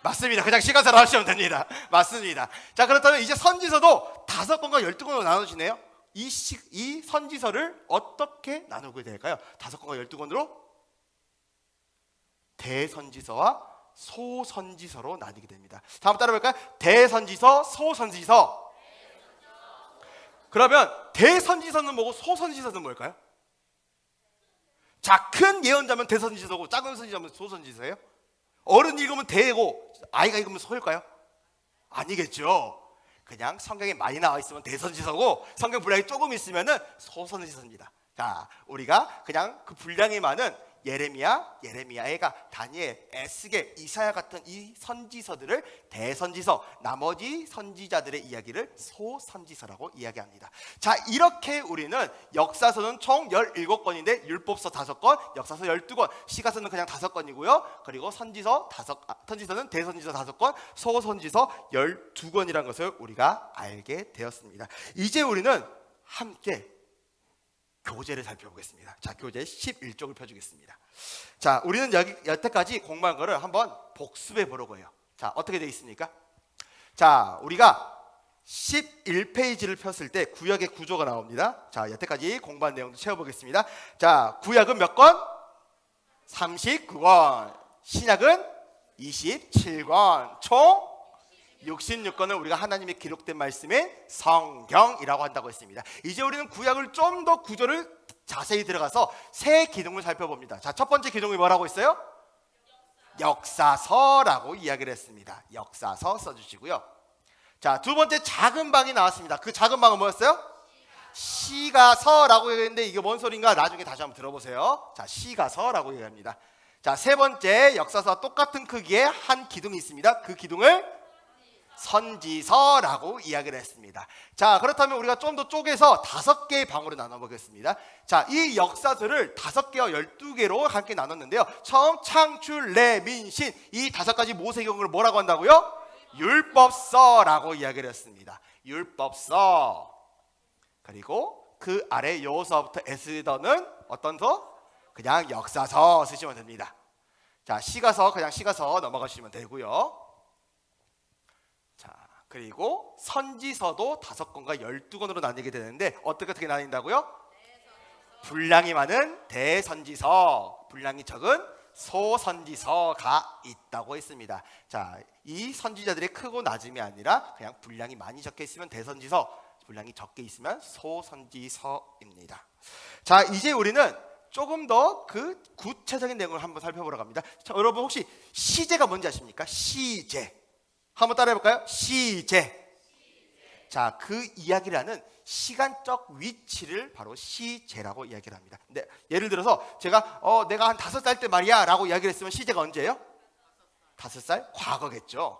맞습니다. 그냥 시가서로 하시면 됩니다. 맞습니다. 자, 그렇다면 이제 선지서도 5권과 12권으로 나누시네요. 이 선지서를 어떻게 나누게 될까요? 5권과 12권으로 대선지서와 소선지서로 나뉘게 됩니다. 다음 따라볼까요? 대선지서, 소선지서. 그러면 대선지서는 뭐고 소선지서는 뭘까요? 자, 큰 예언자면 대선지서고 작은 선지자면 소선지서예요? 어른이 읽으면 대고 아이가 읽으면 소일까요? 아니겠죠. 그냥 성경에 많이 나와 있으면 대선지서고 성경 분량이 조금 있으면은 소선지서입니다. 자, 우리가 그냥 그 분량이 많은 예레미야, 에가, 다니엘, 에스겔, 이사야 같은 이 선지서들을 대선지서, 나머지 선지자들의 이야기를 소선지서라고 이야기합니다. 자, 이렇게 우리는 역사서는 총 17권인데 율법서 5권, 역사서 12권, 시가서는 그냥 5권이고요. 그리고 선지서는 대선지서 5권, 소선지서 12권이라는 것을 우리가 알게 되었습니다. 이제 우리는 함께 교재를 살펴보겠습니다. 자, 교재 11쪽을 펴주겠습니다. 자, 우리는 여태까지 공부한 거를 한번 복습해 보려고 해요. 자, 어떻게 되어 있습니까? 자, 우리가 11페이지를 폈을 때 구약의 구조가 나옵니다. 자, 여태까지 공부한 내용도 채워보겠습니다. 자, 구약은 몇 권? 39권. 신약은 27권. 총 66권을 우리가 하나님의 기록된 말씀의 성경이라고 한다고 했습니다. 이제 우리는 구약을 좀 더 구조를 자세히 들어가서 세 기둥을 살펴봅니다. 자, 첫 번째 기둥이 뭐라고 있어요? 역사서라고 이야기를 했습니다. 역사서 써주시고요. 자, 두 번째 작은 방이 나왔습니다. 그 작은 방은 뭐였어요? 시가서라고 얘기했는데 이게 뭔 소린가 나중에 다시 한번 들어보세요. 자, 시가서라고 얘기합니다. 자, 세 번째 역사서와 똑같은 크기의 한 기둥이 있습니다. 그 기둥을 선지서라고 이야기를 했습니다. 자, 그렇다면 우리가 좀 더 쪼개서 5개의 방으로 나눠보겠습니다. 자, 이 역사서를 5개와 12개로 함께 나눴는데요. 처음 창출, 레민신 이 5가지 모세경을 뭐라고 한다고요? 율법서라고 이야기를 했습니다. 율법서. 그리고 그 아래 요서부터 에스더는 어떤 서? 그냥 역사서 쓰시면 됩니다. 자, 시가서 그냥 시가서 넘어가시면 되고요. 그리고 선지서도 5권과 12권으로 나뉘게 되는데 어떻게 나뉜다고요? 분량이 많은 대선지서, 분량이 적은 소선지서가 있다고 했습니다. 자, 이 선지자들의 크고 낮음이 아니라 그냥 분량이 많이 적혀 있으면 대선지서, 분량이 적게 있으면 소선지서입니다. 자, 이제 우리는 조금 더 그 구체적인 내용을 한번 살펴보러 갑니다. 자, 여러분 혹시 시제가 뭔지 아십니까? 시제. 한번 따라해 볼까요? 시제. 자, 그 이야기를 하는 시간적 위치를 바로 시제라고 이야기를 합니다. 근데 예를 들어서 제가 내가 한 5살 때 말이야 라고 이야기를 했으면 시제가 언제예요? 5살? 과거겠죠.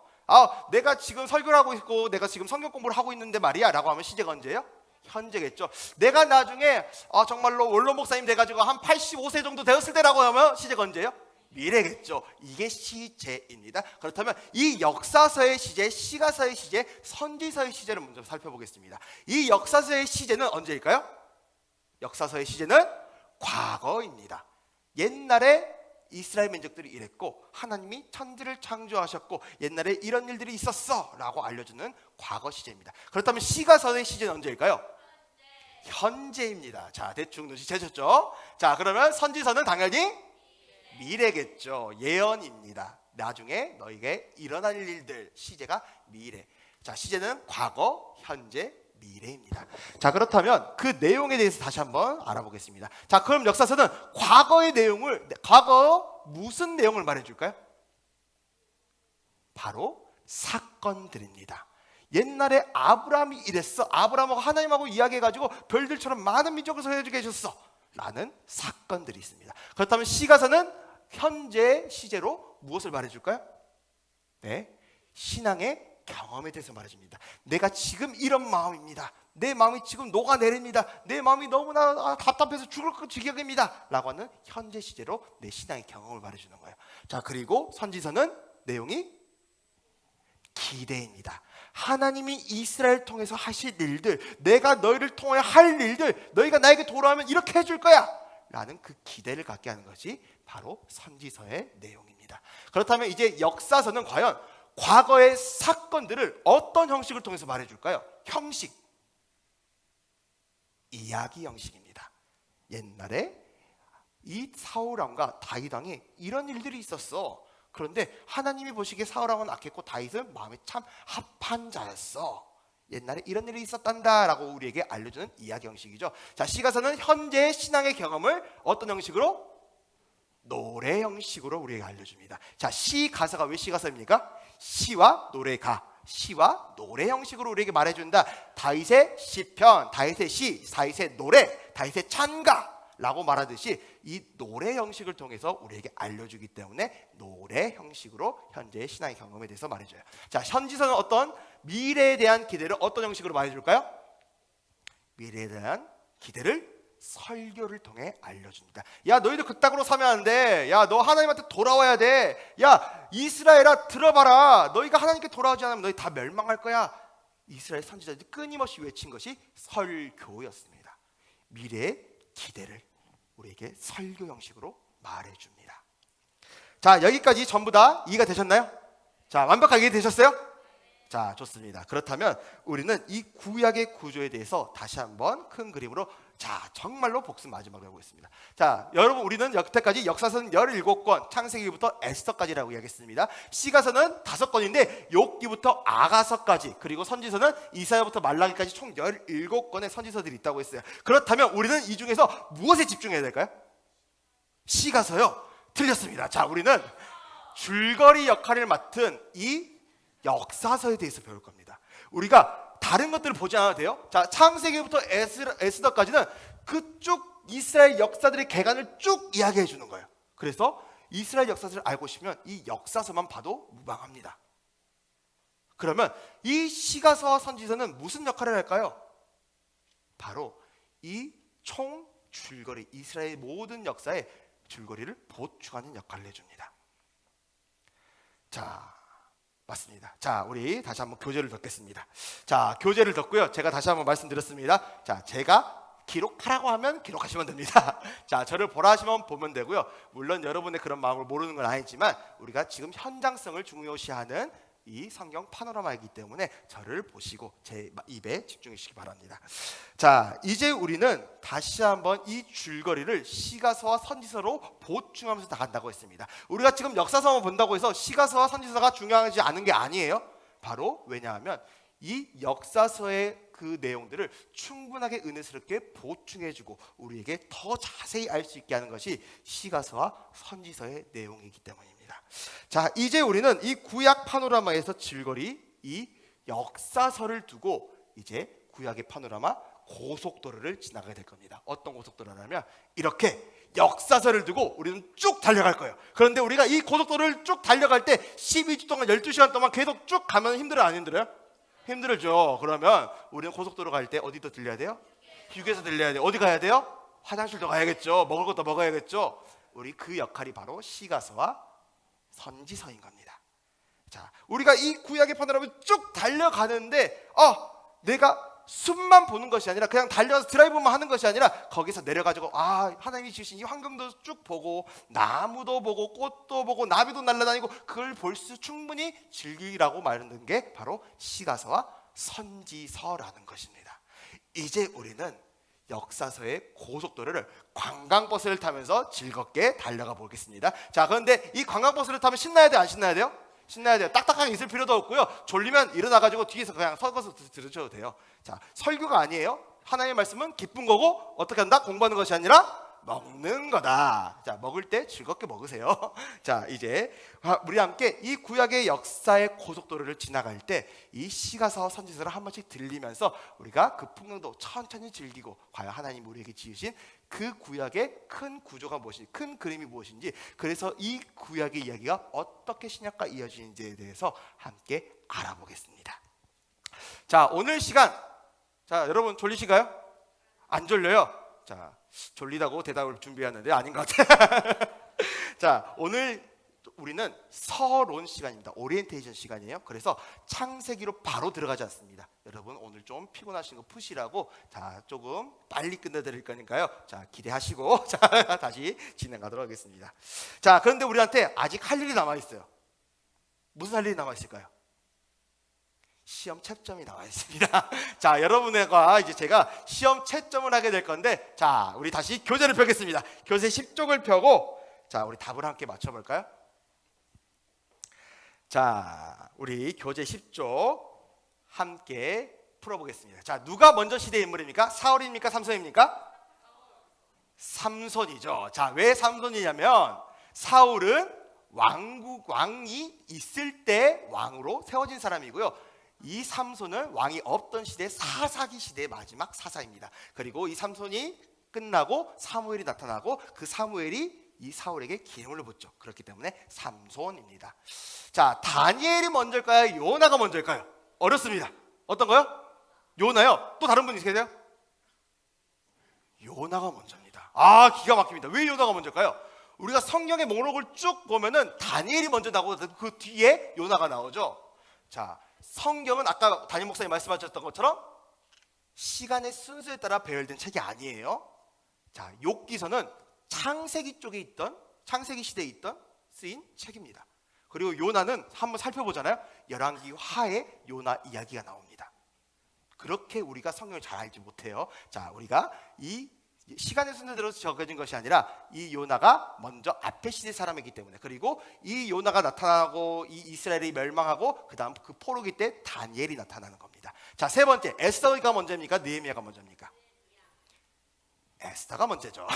내가 지금 설교를 하고 있고 내가 지금 성경 공부를 하고 있는데 말이야 라고 하면 시제가 언제예요? 현재겠죠. 내가 나중에 정말로 원로 목사님 돼가지고 한 85세 정도 되었을 때라고 하면 시제가 언제예요? 미래겠죠. 이게 시제입니다. 그렇다면 이 역사서의 시제, 시가서의 시제, 선지서의 시제를 먼저 살펴보겠습니다. 이 역사서의 시제는 언제일까요? 역사서의 시제는 과거입니다. 옛날에 이스라엘 민족들이 이랬고 하나님이 천지를 창조하셨고 옛날에 이런 일들이 있었어 라고 알려주는 과거 시제입니다. 그렇다면 시가서의 시제는 언제일까요? 현재입니다. 자, 대충 눈치채셨죠? 자, 그러면 선지서는 당연히 미래겠죠. 예언입니다. 나중에 너에게 일어날 일들, 시제가 미래. 자, 시제는 과거, 현재, 미래입니다. 자, 그렇다면 그 내용에 대해서 다시 한번 알아보겠습니다. 자, 그럼 역사서는 과거의 내용을, 과거 무슨 내용을 말해줄까요? 바로 사건들입니다. 옛날에 아브라함이 이랬어. 아브라함하고 하나님하고 이야기해가지고 별들처럼 많은 민족을 소유해주게 해줬어 라는 사건들이 있습니다. 그렇다면 시가서는 현재 시제로 무엇을 말해줄까요? 네, 신앙의 경험에 대해서 말해줍니다. 내가 지금 이런 마음입니다. 내 마음이 지금 녹아내립니다. 내 마음이 너무나 답답해서 죽을 것 지경입니다 라고 하는 현재 시제로 내 신앙의 경험을 말해주는 거예요. 자, 그리고 선지서는 내용이 기대입니다. 하나님이 이스라엘 통해서 하실 일들, 내가 너희를 통해 할 일들, 너희가 나에게 돌아오면 이렇게 해줄 거야 라는 그 기대를 갖게 하는 것이 바로 선지서의 내용입니다. 그렇다면 이제 역사서는 과연 과거의 사건들을 어떤 형식을 통해서 말해줄까요? 형식, 이야기 형식입니다. 옛날에 이 사울왕과 다윗 왕이 이런 일들이 있었어. 그런데 하나님이 보시기에 사울왕은 악했고 다윗은 마음에 참 합한 자였어. 옛날에 이런 일이 있었단다 라고 우리에게 알려주는 이야기 형식이죠. 자, 시가서는 현재의 신앙의 경험을 어떤 형식으로? 노래 형식으로 우리에게 알려줍니다. 자, 시가서가 왜 시가서입니까? 시와 노래가, 시와 노래 형식으로 우리에게 말해준다. 다윗의 시편, 다윗의 시, 다윗의 노래, 다윗의 찬가 라고 말하듯이 이 노래 형식을 통해서 우리에게 알려주기 때문에 노래 형식으로 현재의 신앙의 경험에 대해서 말해줘요. 자, 선지서는 어떤 미래에 대한 기대를 어떤 형식으로 말해줄까요? 미래에 대한 기대를 설교를 통해 알려줍니다. 야, 너희들 그따구로 사면 안 돼. 야, 너 하나님한테 돌아와야 돼. 야, 이스라엘아 들어봐라. 너희가 하나님께 돌아오지 않으면 너희 다 멸망할 거야. 이스라엘 선지자들이 끊임없이 외친 것이 설교였습니다. 미래의 기대를 우리에게 설교 형식으로 말해줍니다. 자, 여기까지 전부 다 이해가 되셨나요? 자, 완벽하게 이해되셨어요? 자, 좋습니다. 그렇다면 우리는 이 구약의 구조에 대해서 다시 한번 큰 그림으로 정말로 복습 마지막으로 해보겠습니다. 자, 여러분, 우리는 여태까지 역사서는 17권, 창세기부터 에스더까지라고 이야기했습니다. 시가서는 5권인데 욥기부터 아가서까지, 그리고 선지서는 이사야부터 말라기까지 총 17권의 선지서들이 있다고 했어요. 그렇다면 우리는 이 중에서 무엇에 집중해야 될까요? 시가서요. 틀렸습니다. 자, 우리는 줄거리 역할을 맡은 이 역사서에 대해서 배울 겁니다. 우리가 다른 것들을 보지 않아도 돼요. 자, 창세기부터 에스더까지는 그쭉 이스라엘 역사들의 개간을 쭉 이야기해 주는 거예요. 그래서 이스라엘 역사를 알고 싶으면 이 역사서만 봐도 무방합니다. 그러면 이 시가서와 선지서는 무슨 역할을 할까요? 바로 이 총 줄거리, 이스라엘 모든 역사의 줄거리를 보충하는 역할을 해줍니다. 자, 맞습니다. 자, 우리 다시 한번 교재를 덮겠습니다. 자, 교재를 덮고요. 제가 다시 한번 말씀드렸습니다. 자, 제가 기록하라고 하면 기록하시면 됩니다. 자, 저를 보라 하시면 보면 되고요. 물론 여러분의 그런 마음을 모르는 건 아니지만 우리가 지금 현장성을 중요시하는 이 성경 파노라마이기 때문에 저를 보시고 제 입에 집중해 주시기 바랍니다. 자, 이제 우리는 다시 한번 이 줄거리를 시가서와 선지서로 보충하면서 나간다고 했습니다. 우리가 지금 역사서만 본다고 해서 시가서와 선지서가 중요하지 않은 게 아니에요. 바로 왜냐하면 이 역사서의 그 내용들을 충분하게 은혜스럽게 보충해주고 우리에게 더 자세히 알 수 있게 하는 것이 시가서와 선지서의 내용이기 때문입니다. 자, 이제 우리는 이 구약 파노라마에서 줄거리 이 역사서를 두고 이제 구약의 파노라마 고속도로를 지나가게 될 겁니다. 어떤 고속도로냐면 이렇게 역사서를 두고 우리는 쭉 달려갈 거예요. 그런데 우리가 이 고속도로를 쭉 달려갈 때 12주 동안 12시간 동안 계속 쭉 가면 힘들어요, 안 힘들어요? 힘들죠. 그러면 우리는 고속도로 갈 때 어디도 들려야 돼요? 휴게소 들려야 돼요. 어디 가야 돼요? 화장실도 가야겠죠. 먹을 것도 먹어야겠죠. 우리 그 역할이 바로 시가서와 선지서인 겁니다. 자, 우리가 이 구약의 파노라마를 쭉 달려가는데 내가 숲만 보는 것이 아니라 그냥 달려서 드라이브만 하는 것이 아니라 거기서 내려가지고 하나님이 지으신 이 환경도 쭉 보고 나무도 보고 꽃도 보고 나비도 날아다니고 그걸 볼 수 충분히 즐기라고 말하는 게 바로 시가서와 선지서라는 것입니다. 이제 우리는 역사서의 고속도로를 관광버스를 타면서 즐겁게 달려가 보겠습니다. 자, 그런데 이 관광버스를 타면 신나야 돼요, 안 신나야 돼요? 신나야 돼요. 딱딱하게 있을 필요도 없고요. 졸리면 일어나가지고 뒤에서 그냥 서서 들으셔도 돼요. 자, 설교가 아니에요. 하나님의 말씀은 기쁜 거고 어떻게 한다? 공부하는 것이 아니라 먹는 거다. 자, 먹을 때 즐겁게 먹으세요. 자, 이제 우리 함께 이 구약의 역사의 고속도로를 지나갈 때 이 시가서와 선지서를 한 번씩 들리면서 우리가 그 풍경도 천천히 즐기고 과연 하나님 우리에게 지으신 그 구약의 큰 구조가 무엇인지, 큰 그림이 무엇인지, 그래서 이 구약의 이야기가 어떻게 신약과 이어지는지에 대해서 함께 알아보겠습니다. 자, 오늘 시간, 자, 여러분 졸리신가요? 안 졸려요? 자, 졸리다고 대답을 준비했는데 아닌 것 같아요. 자, 오늘 우리는 서론 시간입니다. 오리엔테이션 시간이에요. 그래서 창세기로 바로 들어가지 않습니다. 여러분 오늘 좀 피곤하신 거 푸시라고 자, 조금 빨리 끝내드릴 거니까요. 자, 기대하시고 자, 다시 진행하도록 하겠습니다. 자, 그런데 우리한테 아직 할 일이 남아 있어요. 무슨 할 일이 남아 있을까요? 시험 채점이 나와 있습니다. 자, 여러분과 이제 제가 시험 채점을 하게 될 건데, 자, 우리 다시 교재를 펴겠습니다. 교재 10쪽을 펴고, 자, 우리 답을 함께 맞춰볼까요? 자, 우리 교재 10쪽 함께 풀어보겠습니다. 자, 누가 먼저 시대 인물입니까? 사울입니까? 삼손입니까? 삼손이죠. 자, 왜 삼손이냐면 사울은 왕이 있을 때 왕으로 세워진 사람이고요. 이 삼손은 왕이 없던 시대 사사기 시대의 마지막 사사입니다. 그리고 이 삼손이 끝나고 사무엘이 나타나고 그 사무엘이 이 사울에게 기름을 붓죠. 그렇기 때문에 삼손입니다. 자, 다니엘이 먼저일까요? 요나가 먼저일까요? 어렵습니다. 어떤 거요? 요나요? 또 다른 분 있으세요? 요나가 먼저입니다. 기가 막힙니다. 왜 요나가 먼저일까요? 우리가 성경의 목록을 쭉 보면은 다니엘이 먼저 나오고 그 뒤에 요나가 나오죠. 자, 성경은 아까 담임 목사님 말씀하셨던 것처럼 시간의 순서에 따라 배열된 책이 아니에요. 자, 욥기서는 창세기 쪽에 있던 창세기 시대에 있던 쓰인 책입니다. 그리고 요나는 한번 살펴보잖아요. 열왕기 하에 요나 이야기가 나옵니다. 그렇게 우리가 성경을 잘 알지 못해요. 자, 우리가 이 시간의 순서대로 적어진 것이 아니라 이 요나가 먼저 앞에 시대 사람이기 때문에, 그리고 이 요나가 나타나고 이 이스라엘이 멸망하고 그 다음 그 포로기 때 다니엘이 나타나는 겁니다. 자, 세 번째, 에스더가 먼저입니까? 느헤미야가 먼저입니까? 에스더가 먼저죠.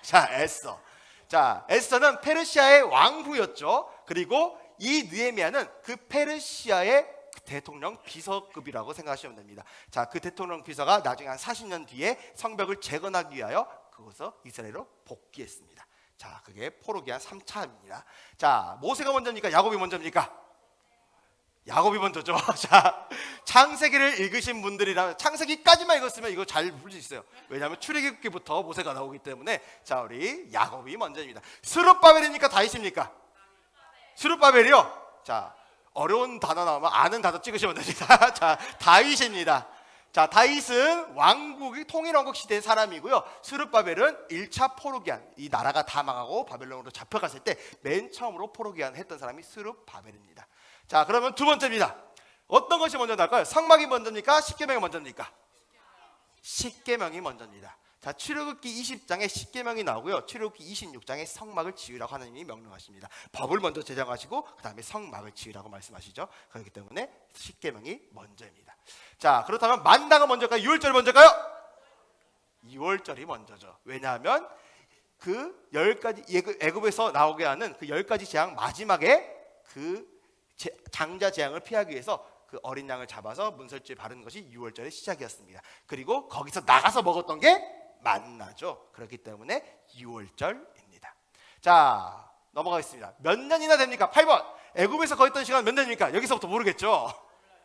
자, 에스더. 자, 에스더는 페르시아의 왕후였죠. 그리고 이 느헤미야는 그 페르시아의 대통령 비서급이라고 생각하시면 됩니다. 자, 그 대통령 비서가 나중에 한 40년 뒤에 성벽을 재건하기 위하여 그곳에서 이스라엘로 복귀했습니다. 자, 그게 포로기한 3차입니다. 자, 모세가 먼저입니까? 야곱이 먼저입니까? 야곱이 먼저죠. 자, 창세기를 읽으신 분들이라면 창세기까지만 읽었으면 이거 잘 풀 수 있어요. 왜냐하면 출애굽기부터 모세가 나오기 때문에. 자, 우리 야곱이 먼저입니다. 스룹바벨입니까? 다윗입니까? 스룹바벨이요. 자, 어려운 단어 나오면 아는 단어 찍으시면 됩니다. 자, 다윗입니다. 자, 다윗은 왕국이 통일왕국 시대의 사람이고요. 스룹바벨은 1차 포로기한, 이 나라가 다 망하고 바벨론으로 잡혀갔을 때 맨 처음으로 포로기한 했던 사람이 스룹바벨입니다. 자, 그러면 두 번째입니다. 어떤 것이 먼저 나올까요? 성막이 먼저입니까? 십계명이 먼저입니까? 십계명이 먼저입니다. 자, 출애굽기 20장에 십계명이 나오고요. 출애굽기 26장에 성막을 지으라고 하나님이 명령하십니다. 법을 먼저 제정하시고 그 다음에 성막을 지으라고 말씀하시죠. 그렇기 때문에 십계명이 먼저입니다. 자, 그렇다면 만나가 먼저일까요? 유월절이 먼저일까요? 유월절이 먼저죠. 왜냐하면 그 10가지 애굽에서 나오게 하는 그 10가지 재앙 마지막에 그 장자 재앙을 피하기 위해서 그 어린 양을 잡아서 문설주에 바르는 것이 유월절의 시작이었습니다. 그리고 거기서 나가서 먹었던 게 만나죠. 그렇기 때문에 유월절입니다. 자, 넘어가겠습니다. 몇 년이나 됩니까? 8번. 애굽에서 거했던 시간 몇 년입니까? 여기서부터 모르겠죠.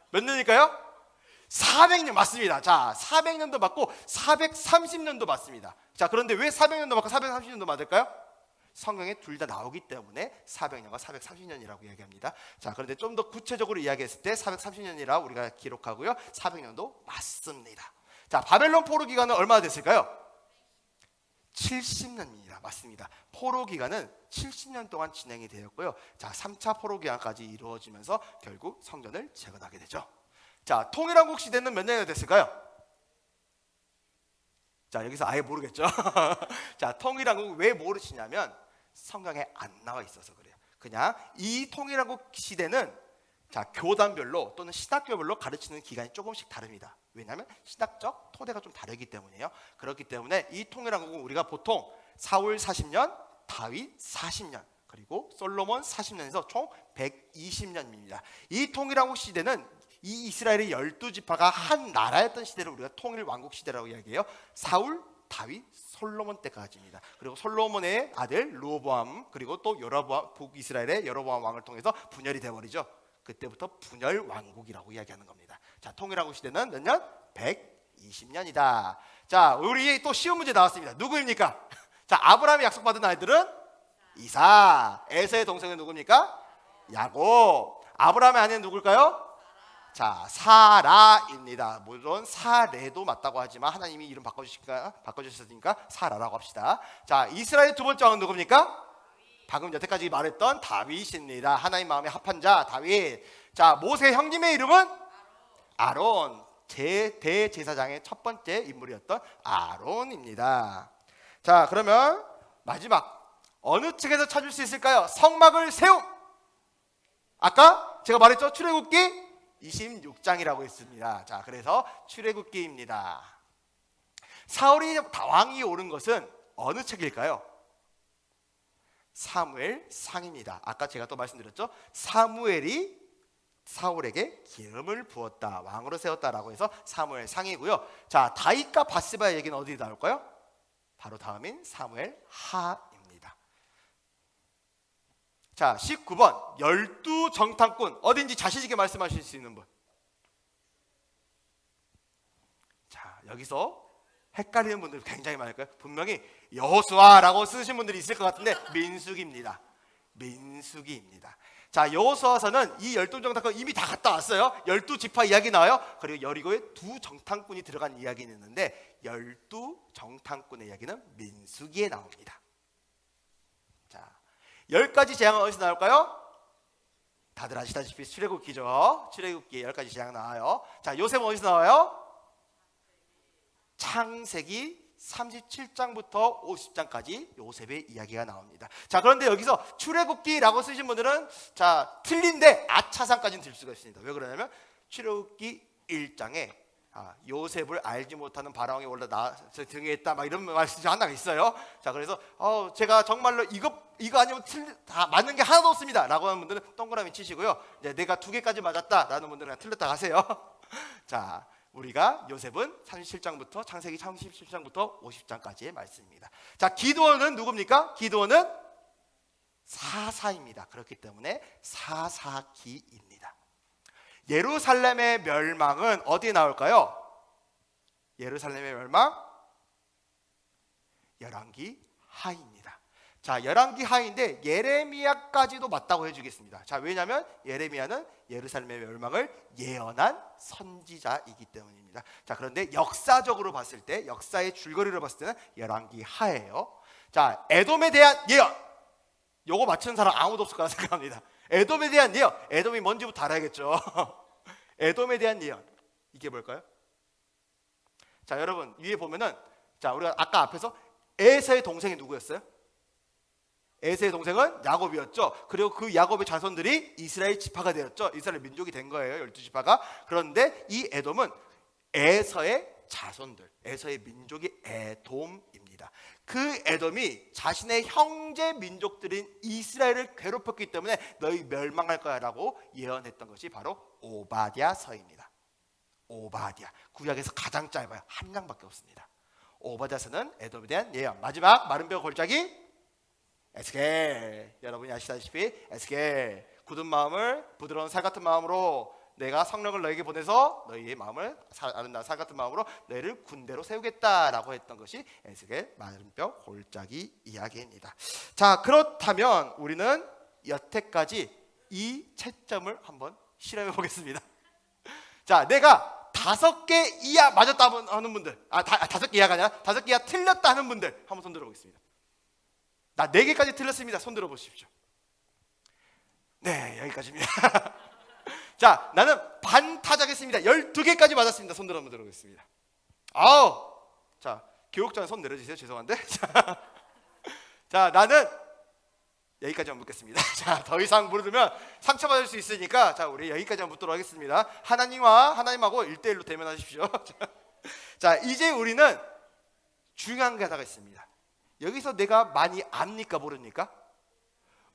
몇 년일까요? 400년 맞습니다. 자, 400년도 맞고 430년도 맞습니다. 자, 그런데 왜 400년도 맞고 430년도 맞을까요? 성경에 둘 다 나오기 때문에 400년과 430년이라고 이야기합니다. 자, 그런데 좀 더 구체적으로 이야기했을 때 430년이라 우리가 기록하고요. 400년도 맞습니다. 자, 바벨론 포로 기간은 얼마나 됐을까요? 70년입니다. 맞습니다. 포로 기간은 70년 동안 진행이 되었고요. 자, 3차 포로 기간까지 이루어지면서 결국 성전을 재건하게 되죠. 자, 통일왕국 시대는 몇 년이나 됐을까요? 자, 여기서 아예 모르겠죠. 자, 통일왕국 왜 모르시냐면 성경에 안 나와 있어서 그래요. 그냥 이 통일왕국 시대는 자, 교단별로 또는 신학교별로 가르치는 기간이 조금씩 다릅니다. 왜냐하면 신학적 토대가 좀 다르기 때문이에요. 그렇기 때문에 이 통일왕국은 우리가 보통 사울 40년, 다윗 40년, 그리고 솔로몬 40년에서 총 120년입니다. 이 통일왕국 시대는 이 이스라엘의 12지파가 한 나라였던 시대를 우리가 통일왕국 시대라고 이야기해요. 사울, 다윗, 솔로몬 때까지입니다. 그리고 솔로몬의 아들 르호보암, 그리고 또 여로보암, 북이스라엘의 여로보암 왕을 통해서 분열이 되어버리죠. 그때부터 분열왕국이라고 이야기하는 겁니다. 자, 통일왕국 시대는 몇 년? 120년이다. 자, 우리 또 쉬운 문제 나왔습니다. 누구입니까? 자, 아브라함이 약속받은 아이들은 이삭. 에서의 동생은 누굽니까? 야곱. 아브라함의 아내는 누굴까요? 자, 사라입니다. 물론 사레도 맞다고 하지만 하나님이 이름 바꿔주셨으니까 사라라고 합시다. 자, 이스라엘의 두 번째 왕은 누굽니까? 방금 여태까지 말했던 다윗입니다. 하나님 마음에 합한 자 다윗. 자, 모세 형님의 이름은 아론. 대제사장의 첫 번째 인물이었던 아론입니다. 자, 그러면 마지막 어느 측에서 찾을 수 있을까요? 성막을 세움. 아까 제가 말했죠. 출애굽기 26장이라고 했습니다. 자, 그래서 출애굽기입니다. 사울이 왕이 오른 것은 어느 책일까요? 사무엘상입니다. 아까 제가 또 말씀드렸죠. 사무엘이 사울에게 기름을 부었다, 왕으로 세웠다라고 해서 사무엘상이고요. 자, 다윗과 바스바의 얘기는 어디 나올까요? 바로 다음인 사무엘하입니다. 자, 19번 12정탐꾼 어딘지 자신 있게 말씀하실 수 있는 분. 자, 여기서 헷갈리는 분들 굉장히 많을 거예요. 분명히 여호수아라고 쓰신 분들이 있을 것 같은데 민수기입니다. 민수기입니다. 자, 여호수아서는 이 12정탐꾼 이미 다 갔다 왔어요. 12지파 이야기 나와요. 그리고 여리고에 두 정탐꾼이 들어간 이야기는 있는데 12정탐꾼의 이야기는 민수기에 나옵니다. 자, 10가지 재앙은 어디서 나올까요? 다들 아시다시피 출애굽기죠. 출애굽기에 10가지 재앙 나와요. 자, 요셉은 어디서 나와요? 창세기 37장부터 50장까지 요셉의 이야기가 나옵니다. 자, 그런데 여기서 출애굽기라고 쓰신 분들은 자, 틀린데 아차상까지는 들 수가 있습니다. 왜 그러냐면 출애굽기 1장에 요셉을 알지 못하는 바라왕이 올라 나 등에 있다 막 이런 말씀이 하나가 있어요. 자, 그래서 제가 정말로 이거 아니면 다 맞는 게 하나도 없습니다 라고 하는 분들은 동그라미 치시고요. 이제 내가 2개까지 맞았다 라는 분들은 그냥 틀렸다 가세요. 자, 우리가 요셉은 37장부터 창세기 37장부터 50장까지의 말씀입니다. 자, 기드온은 누굽니까? 기드온은 사사입니다. 그렇기 때문에 사사기입니다. 예루살렘의 멸망은 어디에 나올까요? 예루살렘의 멸망 열왕기 하입니다. 자, 열왕기 하인데 예레미야까지도 맞다고 해주겠습니다. 자, 왜냐하면 예레미야는 예루살렘의 멸망을 예언한 선지자이기 때문입니다. 자, 그런데 역사적으로 봤을 때, 역사의 줄거리로 봤을 때는 열왕기 하예요. 자, 에돔에 대한 예언. 요거 맞추는 사람 아무도 없을 거라 생각합니다. 에돔에 대한 예언. 에돔이 뭔지부터 알아야겠죠. 에돔에 대한 예언. 이게 뭘까요? 자, 여러분 위에 보면은, 자, 우리가 아까 앞에서 에서의 동생이 누구였어요? 에서의 동생은 야곱이었죠. 그리고 그 야곱의 자손들이 이스라엘 지파가 되었죠. 이스라엘 민족이 된 거예요. 12지파가. 그런데 이 에돔은 에서의 자손들, 에서의 민족이 에돔입니다. 그 에돔이 자신의 형제 민족들인 이스라엘을 괴롭혔기 때문에 너희 멸망할 거야 라고 예언했던 것이 바로 오바댜서입니다. 오바댜. 구약에서 가장 짧아요. 한 장밖에 없습니다. 오바댜서는 에돔에 대한 예언. 마지막 마른뼈 골짜기 에스겔. 여러분이 아시다시피 에스겔. 굳은 마음을 부드러운 살 같은 마음으로 내가 성령을 너에게 보내서 너희의 마음을 아름다운 살 같은 마음으로 너희를 군대로 세우겠다라고 했던 것이 에스겔 마른뼈 골짜기 이야기입니다. 자, 그렇다면 우리는 여태까지 이 채점을 한번 실험해 보겠습니다. 자, 내가 5개 이하 맞았다 하는 분들, 5개 이하가 아니라 5개 이하 틀렸다 하는 분들 한번 손 들어보겠습니다. 나 4개까지 틀렸습니다. 손 들어보십시오. 네, 여기까지입니다. 자, 나는 반타작했습니다. 12개까지 맞았습니다. 손 한번 들어보겠습니다. 아우, 자, 교육자는 손 내려주세요. 죄송한데. 자, 나는 여기까지만 묻겠습니다. 자, 더 이상 물으면 상처받을 수 있으니까, 자, 우리 여기까지만 묻도록 하겠습니다. 하나님하고 1대1로 대면하십시오. 자, 이제 우리는 중요한 게 하나가 있습니다. 여기서 내가 많이 압니까 모릅니까?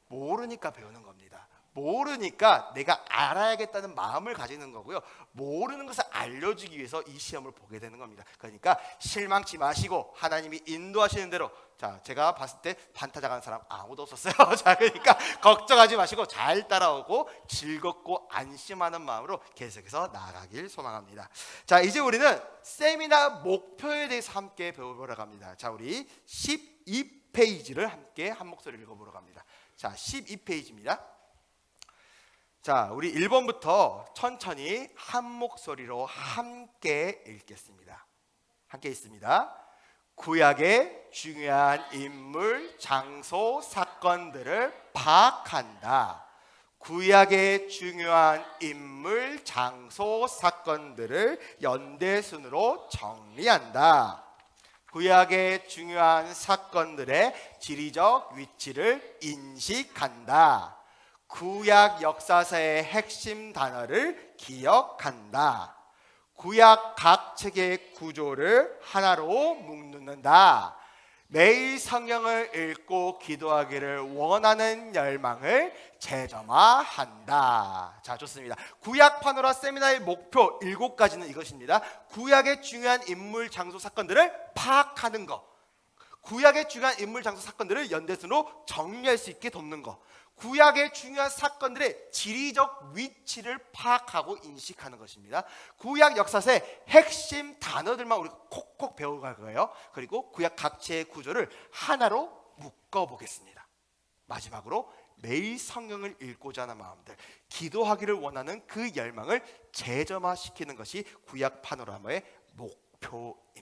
모르니까 배우는 겁니다. 모르니까 내가 알아야겠다는 마음을 가지는 거고요. 모르는 것을 알려주기 위해서 이 시험을 보게 되는 겁니다. 그러니까 실망치 마시고 하나님이 인도하시는 대로. 자, 제가 봤을 때 반타작한 사람 아무도 없었어요. 자, 그러니까 걱정하지 마시고 잘 따라오고 즐겁고 안심하는 마음으로 계속해서 나아가길 소망합니다. 자, 이제 우리는 세미나 목표에 대해서 함께 배워보러 갑니다. 자, 우리 12페이지를 함께 한 목소리를 읽어보러 갑니다. 자, 12페이지입니다. 자, 우리 1번부터 천천히 한 목소리로 함께 읽겠습니다. 함께 있습니다. 구약의 중요한 인물, 장소, 사건들을 파악한다. 구약의 중요한 인물, 장소, 사건들을 연대순으로 정리한다. 구약의 중요한 사건들의 지리적 위치를 인식한다. 구약 역사서의 핵심 단어를 기억한다. 구약 각 책의 구조를 하나로 묶는다. 매일 성경을 읽고 기도하기를 원하는 열망을 재점화한다. 자, 좋습니다. 구약 파노라 세미나의 목표 7가지는 이것입니다. 구약의 중요한 인물, 장소, 사건들을 파악하는 것. 구약의 중요한 인물, 장소, 사건들을 연대순으로 정리할 수 있게 돕는 것. 구약의 중요한 사건들의 지리적 위치를 파악하고 인식하는 것입니다. 구약 역사서의 핵심 단어들만 우리가 콕콕 배워갈 거예요. 그리고 구약 각체의 구조를 하나로 묶어보겠습니다. 마지막으로 매일 성경을 읽고자 하는 마음들, 기도하기를 원하는 그 열망을 재점화시키는 것이 구약 파노라마의 목표입니다.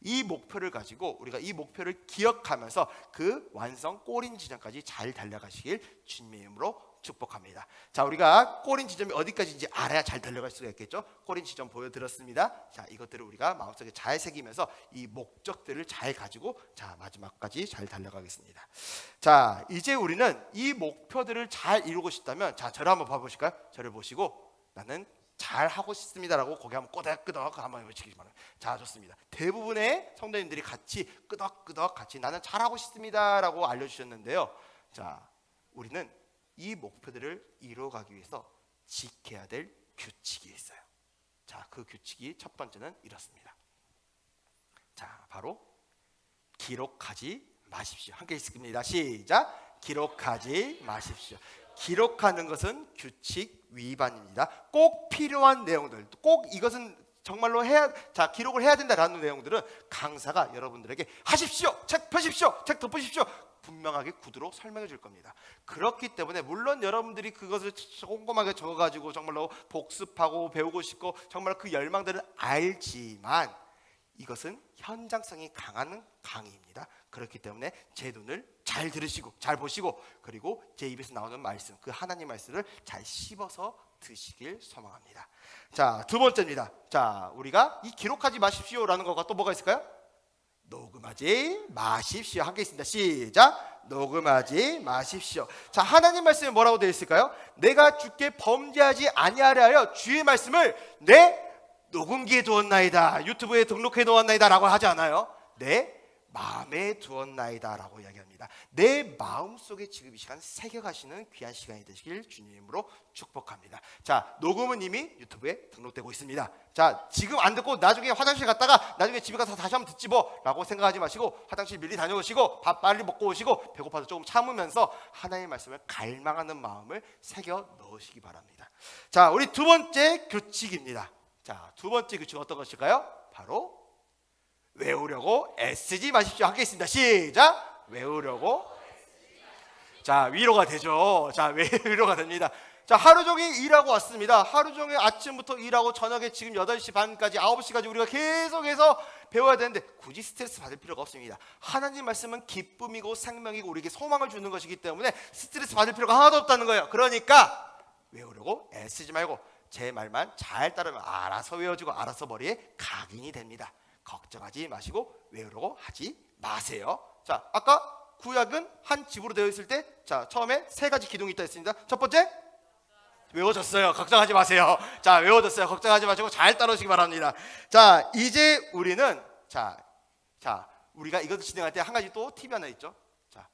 이 목표를 가지고 우리가 이 목표를 기억하면서 그 완성 꼬린 지점까지 잘 달려가시길 주님의 이름으로 축복합니다. 자, 우리가 꼬린 지점이 어디까지인지 알아야 잘 달려갈 수가 있겠죠. 꼬린 지점 보여드렸습니다. 자, 이것들을 우리가 마음속에 잘 새기면서 이 목적들을 잘 가지고 자, 마지막까지 잘 달려가겠습니다. 자, 이제 우리는 이 목표들을 잘 이루고 싶다면, 자, 저를 한번 봐보실까요? 저를 보시고 나는 잘 하고 싶습니다라고 고개 한번 끄덕끄덕 한번 외치기 바랍니다. 자, 좋습니다. 대부분의 성도님들이 같이 끄덕끄덕 같이 나는 잘하고 싶습니다라고 알려주셨는데요. 자, 우리는 이 목표들을 이루어가기 위해서 지켜야 될 규칙이 있어요. 자, 그 규칙이 첫 번째는 이렇습니다. 자, 바로 기록하지 마십시오. 함께 읽습니다. 시작. 기록하지 마십시오. 기록하는 것은 규칙 위반입니다. 꼭 필요한 내용들, 꼭 이것은 정말로 기록을 해야 된다라는 내용들은 강사가 여러분들에게 하십시오, 책 펴십시오, 책 덮으십시오 분명하게 구두로 설명해 줄 겁니다. 그렇기 때문에 물론 여러분들이 그것을 꼼꼼하게 적어가지고 정말로 복습하고 배우고 싶고 정말 그 열망들은 알지만 이것은 현장성이 강한 강의입니다. 그렇기 때문에 제 눈을 잘 들으시고 잘 보시고 그리고 제 입에서 나오는 말씀 그 하나님 말씀을 잘 씹어서 드시길 소망합니다. 자, 두 번째입니다. 자, 우리가 이 기록하지 마십시오라는 거가 또 뭐가 있을까요? 녹음하지 마십시오. 함께 있습니다. 시작. 녹음하지 마십시오. 자, 하나님 말씀에 뭐라고 되어 있을까요? 내가 주께 범죄하지 아니하려 하여 주의 말씀을 내 녹음기에 두었나이다, 유튜브에 등록해 놓았나이다 라고 하지 않아요. 내 마음에 두었나이다 라고 이야기합니다. 내 마음속에 지금 이 시간 새겨가시는 귀한 시간이 되시길 주님으로 축복합니다. 자, 녹음은 이미 유튜브에 등록되고 있습니다. 자, 지금 안 듣고 나중에 화장실 갔다가 나중에 집에 가서 다시 한번 듣지 뭐 라고 생각하지 마시고 화장실 미리 다녀오시고 밥 빨리 먹고 오시고 배고파서 조금 참으면서 하나님의 말씀을 갈망하는 마음을 새겨 넣으시기 바랍니다. 자, 우리 두 번째 규칙입니다. 자, 두 번째 규칙은 어떤 것일까요? 바로 외우려고 애쓰지 마십시오. 함께 있습니다. 시작. 외우려고. 자, 위로가 되죠. 자, 위로가 됩니다. 자, 하루 종일 일하고 왔습니다. 하루 종일 아침부터 일하고 저녁에 지금 8시 반까지 9시까지 우리가 계속해서 배워야 되는데 굳이 스트레스 받을 필요가 없습니다. 하나님 말씀은 기쁨이고 생명이고 우리에게 소망을 주는 것이기 때문에 스트레스 받을 필요가 하나도 없다는 거예요. 그러니까 외우려고 애쓰지 말고 제 말만 잘 따르면 알아서 외워지고 알아서 머리에 각인이 됩니다. 걱정하지 마시고 외우려고 하지 마세요. 자, 아까 구약은 한 집으로 되어 있을 때, 자, 처음에 세 가지 기둥이 있다 했습니다. 첫 번째, 외워졌어요. 걱정하지 마세요. 자, 외워졌어요. 걱정하지 마시고 잘 따르시기 바랍니다. 자, 이제 우리는 자, 우리가 이것을 진행할 때 한 가지 또 팁이 하나 있죠. 자,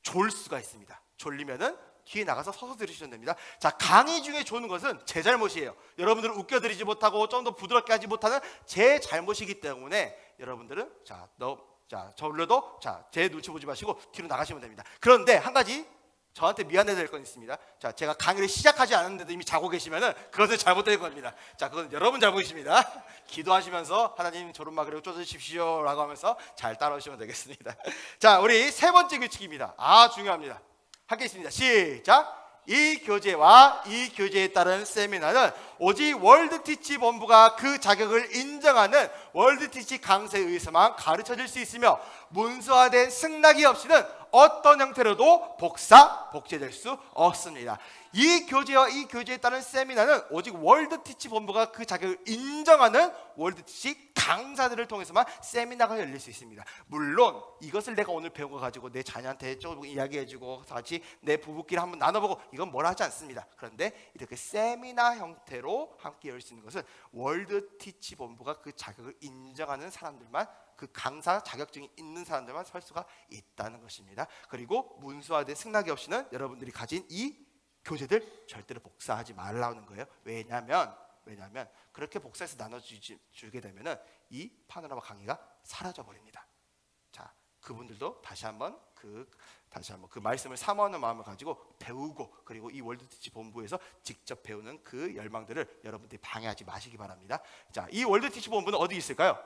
졸 수가 있습니다. 졸리면은 뒤에 나가서 서서 들으시면 됩니다. 자, 강의 중에 좋은 것은 제 잘못이에요. 여러분들을 웃겨드리지 못하고 좀 더 부드럽게 하지 못하는 제 잘못이기 때문에 여러분들은 저울려도 제 눈치 보지 마시고 뒤로 나가시면 됩니다. 그런데 한 가지 저한테 미안해야 될 건 있습니다. 자, 제가 강의를 시작하지 않았는데도 이미 자고 계시면은 그것은 잘못된 겁니다. 자, 그건 여러분 잘못이십니다. 기도하시면서 하나님 조름막으로 쫓아주십시오 라고 하면서 잘 따라오시면 되겠습니다. 자, 우리 세 번째 규칙입니다. 중요합니다. 함께 있습니다. 시작. 이 교재와 이 교재에 따른 세미나는 오직 월드티치 본부가 그 자격을 인정하는 월드티치 강사에 의해서만 가르쳐질 수 있으며 문서화된 승낙이 없이는 어떤 형태로도 복제될 수 없습니다. 이 교재와 이 교재에 따른 세미나는 오직 월드티치 본부가 그 자격을 인정하는 월드티치 강사들을 통해서만 세미나가 열릴 수 있습니다. 물론 이것을 내가 오늘 배운 거 가지고 내 자녀한테 조금 이야기해주고 같이 내 부부끼리 한번 나눠보고 이건 뭐라 하지 않습니다. 그런데 이렇게 세미나 형태로 함께 열 수 있는 것은 월드티치 본부가 그 자격을 인정하는 사람들만, 그 강사 자격증이 있는 사람들만 설 수가 있다는 것입니다. 그리고 문서화된 승낙이 없이는 여러분들이 가진 이 교재들 절대로 복사하지 말라는 거예요. 왜냐하면 그렇게 복사해서 나눠주게 되면은 이 파노라마 강의가 사라져 버립니다. 자, 그분들도 다시 한번 그 말씀을 사모하는 마음을 가지고 배우고 그리고 이 월드티치 본부에서 직접 배우는 그 열망들을 여러분들이 방해하지 마시기 바랍니다. 자, 이 월드티치 본부는 어디 있을까요?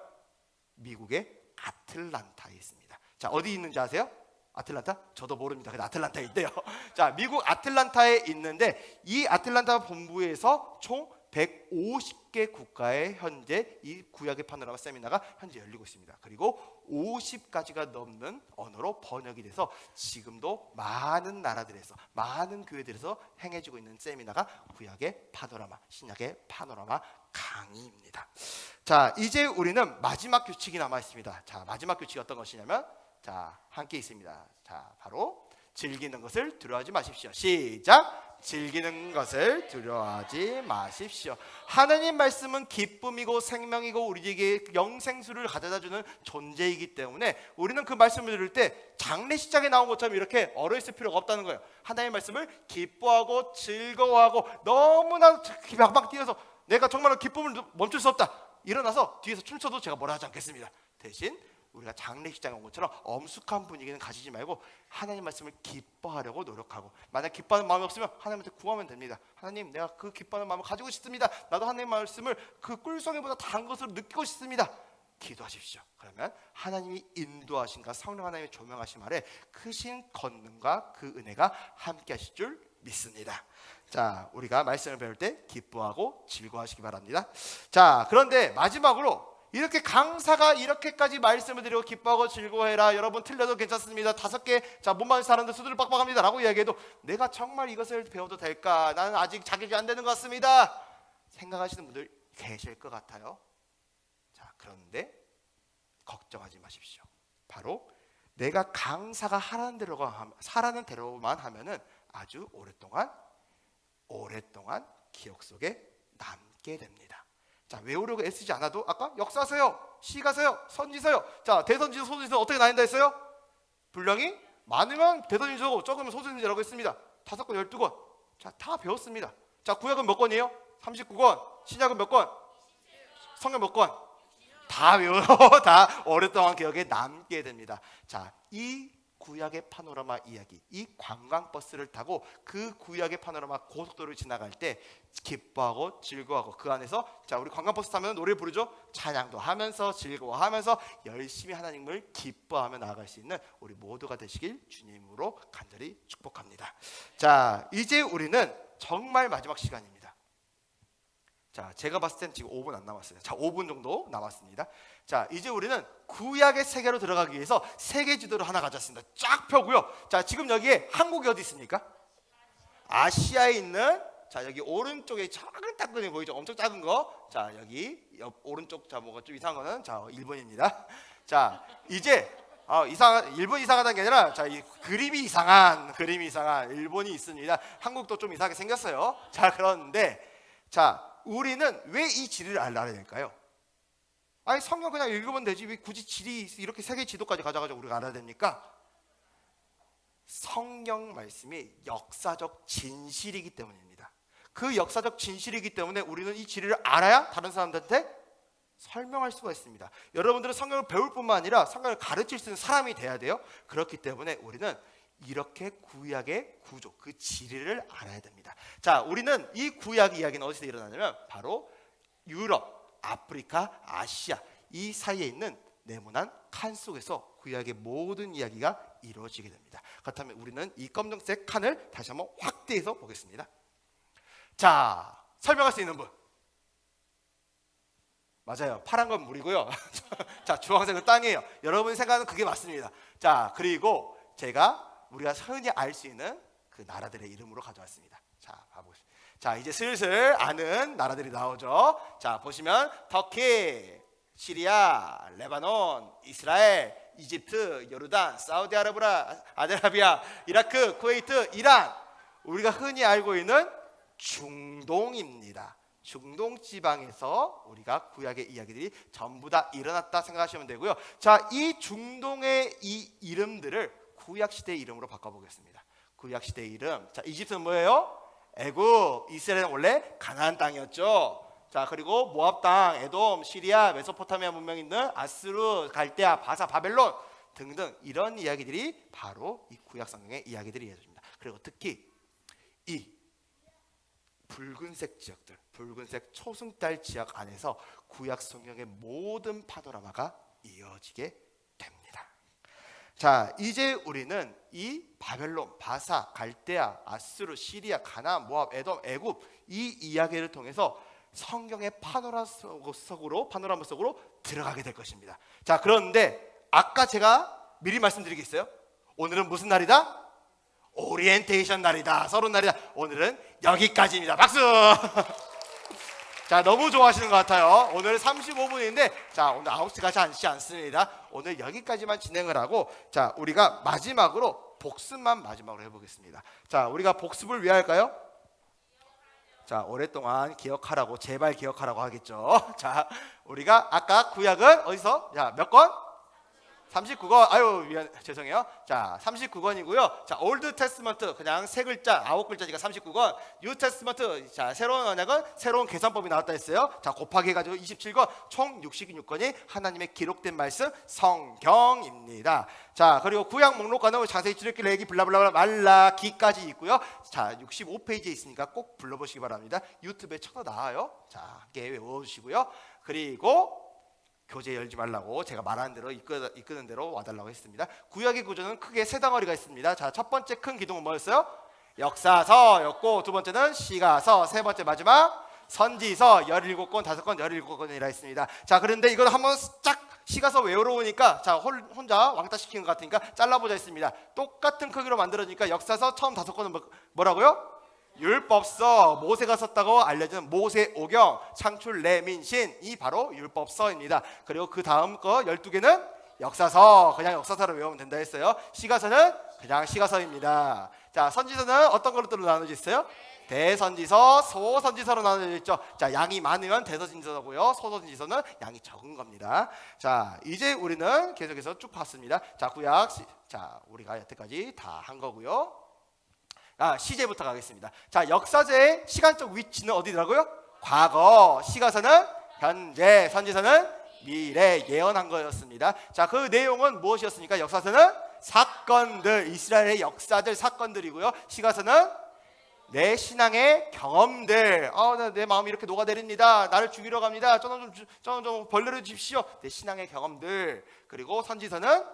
미국의 아틀란타에 있습니다. 자, 어디 있는지 아세요? 아틀란타? 저도 모릅니다. 근데 아틀란타에 있대요. 자, 미국 아틀란타에 있는데 이 아틀란타 본부에서 총 150개 국가에 현재 이 구약의 파노라마 세미나가 현재 열리고 있습니다. 그리고 50가지가 넘는 언어로 번역이 돼서 지금도 많은 나라들에서 많은 교회들에서 행해지고 있는 세미나가 구약의 파노라마, 신약의 파노라마 강의입니다. 자, 이제 우리는 마지막 규칙이 남아 있습니다. 자, 마지막 규칙이 어떤 것이냐면, 자, 함께 있습니다. 자, 바로 즐기는 것을 두려워하지 마십시오. 시작. 즐기는 것을 두려워하지 마십시오. 하나님 말씀은 기쁨이고 생명이고 우리에게 영생수를 가져다주는 존재이기 때문에 우리는 그 말씀을 들을 때 장례식장에 나온 것처럼 이렇게 얼어있을 필요가 없다는 거예요. 하나님의 말씀을 기뻐하고 즐거워하고 너무나 박박 뛰어서 내가 정말로 기쁨을 멈출 수 없다, 일어나서 뒤에서 춤춰도 제가 뭐라 하지 않겠습니다. 대신 우리가 장례식장에 온 것처럼 엄숙한 분위기는 가지지 말고 하나님 말씀을 기뻐하려고 노력하고, 만약 기뻐하는 마음이 없으면 하나님한테 구하면 됩니다. 하나님, 내가 그 기뻐하는 마음을 가지고 싶습니다. 나도 하나님 말씀을 그 꿀송이보다 단 것으로 느끼고 싶습니다. 기도하십시오. 그러면 하나님이 인도하신가 성령 하나님의 조명하심 아래 크신 권능과 그 은혜가 함께 하실 줄 믿습니다. 자, 우리가 말씀을 배울 때 기뻐하고 즐거워하시기 바랍니다. 자, 그런데 마지막으로 이렇게 강사가 이렇게까지 말씀을 드리고 기뻐하고 즐거워해라, 여러분 틀려도 괜찮습니다, 5개 자 못만 사람들 수두를 빡빡합니다 라고 이야기해도 내가 정말 이것을 배워도 될까, 나는 아직 자격이 안 되는 것 같습니다 생각하시는 분들 계실 것 같아요. 자, 그런데 걱정하지 마십시오. 바로 내가 강사가 하라는 대로만 하면은 아주 오랫동안 기억 속에 남게 됩니다. 자, 외우려고 애쓰지 않아도 아까 역사서요, 시가서요, 선지서요. 자, 대선지서, 소선지서 어떻게 나뉜다 했어요? 분량이 많으면 대선지서고 적으면 소선지서라고 했습니다. 5권, 12권. 자, 다 배웠습니다. 자, 구약은 몇 권이에요? 39권. 신약은 몇 권? 성경 몇 권? 다 외워요. 다 오랫동안 기억에 남게 됩니다. 자, 이 구약의 파노라마 이야기, 이 관광버스를 타고 그 구약의 파노라마 고속도로를 지나갈 때 기뻐하고 즐거워하고 그 안에서 자, 우리 관광버스 타면 노래 부르죠. 찬양도 하면서 즐거워하면서 열심히 하나님을 기뻐하며 나아갈 수 있는 우리 모두가 되시길 주님으로 간절히 축복합니다. 자, 이제 우리는 정말 마지막 시간입니다. 자, 제가 봤을 땐 지금 5분 안 남았어요. 자, 5분 정도 남았습니다. 자, 이제 우리는 구약의 세계로 들어가기 위해서 세계 지도를 하나 가졌습니다. 쫙 펴고요. 자, 지금 여기에 한국이 어디 있습니까? 아시아에 있는, 자, 여기 오른쪽에 작은 따끈이 보이죠? 엄청 작은 거. 자, 여기 옆 오른쪽, 자, 뭐가 좀 이상한 거는 자, 일본입니다. 자, 이제 일본이 이상하다는 게 아니라 자, 이 그림이 이상한 일본이 있습니다. 한국도 좀 이상하게 생겼어요. 자, 그런데 자, 우리는 왜 이 지리를 알아야 될까요? 아니, 성경 그냥 읽으면 되지 왜 굳이 지리 이렇게 세계 지도까지 가져가지고 우리가 알아야 됩니까? 성경 말씀이 역사적 진실이기 때문입니다. 그 역사적 진실이기 때문에 우리는 이 지리를 알아야 다른 사람들한테 설명할 수가 있습니다. 여러분들은 성경을 배울 뿐만 아니라 성경을 가르칠 수 있는 사람이 돼야 돼요. 그렇기 때문에 우리는 이렇게 구약의 구조, 그 지리를 알아야 됩니다. 자, 우리는 이 구약 이야기는 어디서 일어나냐면 바로 유럽, 아프리카, 아시아 이 사이에 있는 네모난 칸 속에서 구약의 모든 이야기가 이루어지게 됩니다. 그렇다면 우리는 이 검정색 칸을 다시 한번 확대해서 보겠습니다. 자, 설명할 수 있는 분? 맞아요. 파란 건 물이고요. 자, 주황색은 땅이에요. 여러분 생각은 그게 맞습니다. 자, 그리고 우리가 흔히 알 수 있는 그 나라들의 이름으로 가져왔습니다. 자, 봐보겠습니다. 자, 이제 슬슬 아는 나라들이 나오죠. 자, 보시면 터키, 시리아, 레바논, 이스라엘, 이집트, 요르단, 사우디아라비아, 이라크, 쿠웨이트, 이란. 우리가 흔히 알고 있는 중동입니다. 중동 지방에서 우리가 구약의 이야기들이 전부 다 일어났다 생각하시면 되고요. 자, 이 중동의 이 이름들을 구약 시대의 이름으로 바꿔보겠습니다. 구약 시대의 이름. 자, 이집트는 뭐예요? 애굽. 이스라엘은 원래 가나안 땅이었죠. 자, 그리고 모압 땅, 에돔, 시리아, 메소포타미아 문명이 있는 아스루, 갈대아, 바사, 바벨론 등등 이런 이야기들이 바로 이 구약 성경의 이야기들이 이어집니다. 그리고 특히 이 붉은색 지역들, 붉은색 초승달 지역 안에서 구약 성경의 모든 파노라마가 이어지게 됩니다. 자, 이제 우리는 이 바벨론, 바사, 갈대아, 아스루, 시리아, 가나안, 모압, 에돔, 애굽 이 이야기를 통해서 성경의 파노라마 속으로 들어가게 될 것입니다. 자, 그런데 아까 제가 미리 말씀드리겠어요? 오늘은 무슨 날이다? 오리엔테이션 날이다. 서론 날이다. 오늘은 여기까지입니다. 박수! 자, 너무 좋아하시는 것 같아요. 오늘 35분인데 자, 오늘 9시가 않지 않습니다. 오늘 여기까지만 진행을 하고 자, 우리가 마지막으로 복습만 마지막으로 해보겠습니다. 자, 우리가 복습을 왜 할까요? 자, 오랫동안 기억하라고, 제발 기억하라고 하겠죠. 자, 우리가 아까 구약은 어디서? 자, 몇 권? 39권. 아유, 죄송해요. 자, 39권이고요. 자, 올드 테스트먼트 그냥 세 글자, 9글자니까 39권. 뉴 테스트먼트 자, 새로운 언약은 새로운 계산법이 나왔다 했어요. 자, 곱하기 해 가지고 27권, 총 66권이 하나님의 기록된 말씀 성경입니다. 자, 그리고 구약 목록과는 자세히 출애굽기, 레위기, 블라블라블라 말라기까지 있고요. 자, 65페이지에 있으니까 꼭 불러보시기 바랍니다. 유튜브에 쳐도 나와요. 자, 함께 외워주시고요. 그리고 교재 열지 말라고 제가 말하는 대로 이끄는 대로 와달라고 했습니다. 구약의 구조는 크게 세 덩어리가 있습니다. 자, 첫 번째 큰 기둥은 뭐였어요? 역사서였고, 두 번째는 시가서, 세 번째 마지막 선지서 17권, 5권, 17권이라 했습니다. 자, 그런데 이걸 한번 쫙 시가서 외우러 오니까 자, 혼자 왕따 시키는 것 같으니까 잘라보자 했습니다. 똑같은 크기로 만들어지니까 역사서 처음 5권은 뭐라고요? 율법서, 모세가 썼다고 알려진 모세오경, 창출, 레민신, 이 바로 율법서입니다. 그리고 그 다음 거 12개는 역사서, 그냥 역사서로 외우면 된다 했어요. 시가서는 그냥 시가서입니다. 자, 선지서는 어떤 것들로 나눠져 있어요? 대선지서, 소선지서로 나눠져 있죠. 자, 양이 많으면 대선지서고요, 소선지서는 양이 적은 겁니다. 자, 이제 우리는 계속해서 쭉 봤습니다. 자, 구약, 자, 우리가 여태까지 다 한 거고요. 시제부터 가겠습니다. 자, 역사제의 시간적 위치는 어디더라고요? 과거, 시가서는 현재, 선지서는 미래, 예언한 거였습니다. 자, 그 내용은 무엇이었습니까? 역사서는 사건들, 이스라엘의 역사들 사건들이고요. 시가서는 내 신앙의 경험들. 내 마음이 이렇게 녹아내립니다. 나를 죽이러 갑니다. 저는 좀 벌레를 주십시오. 내 신앙의 경험들. 그리고 선지서는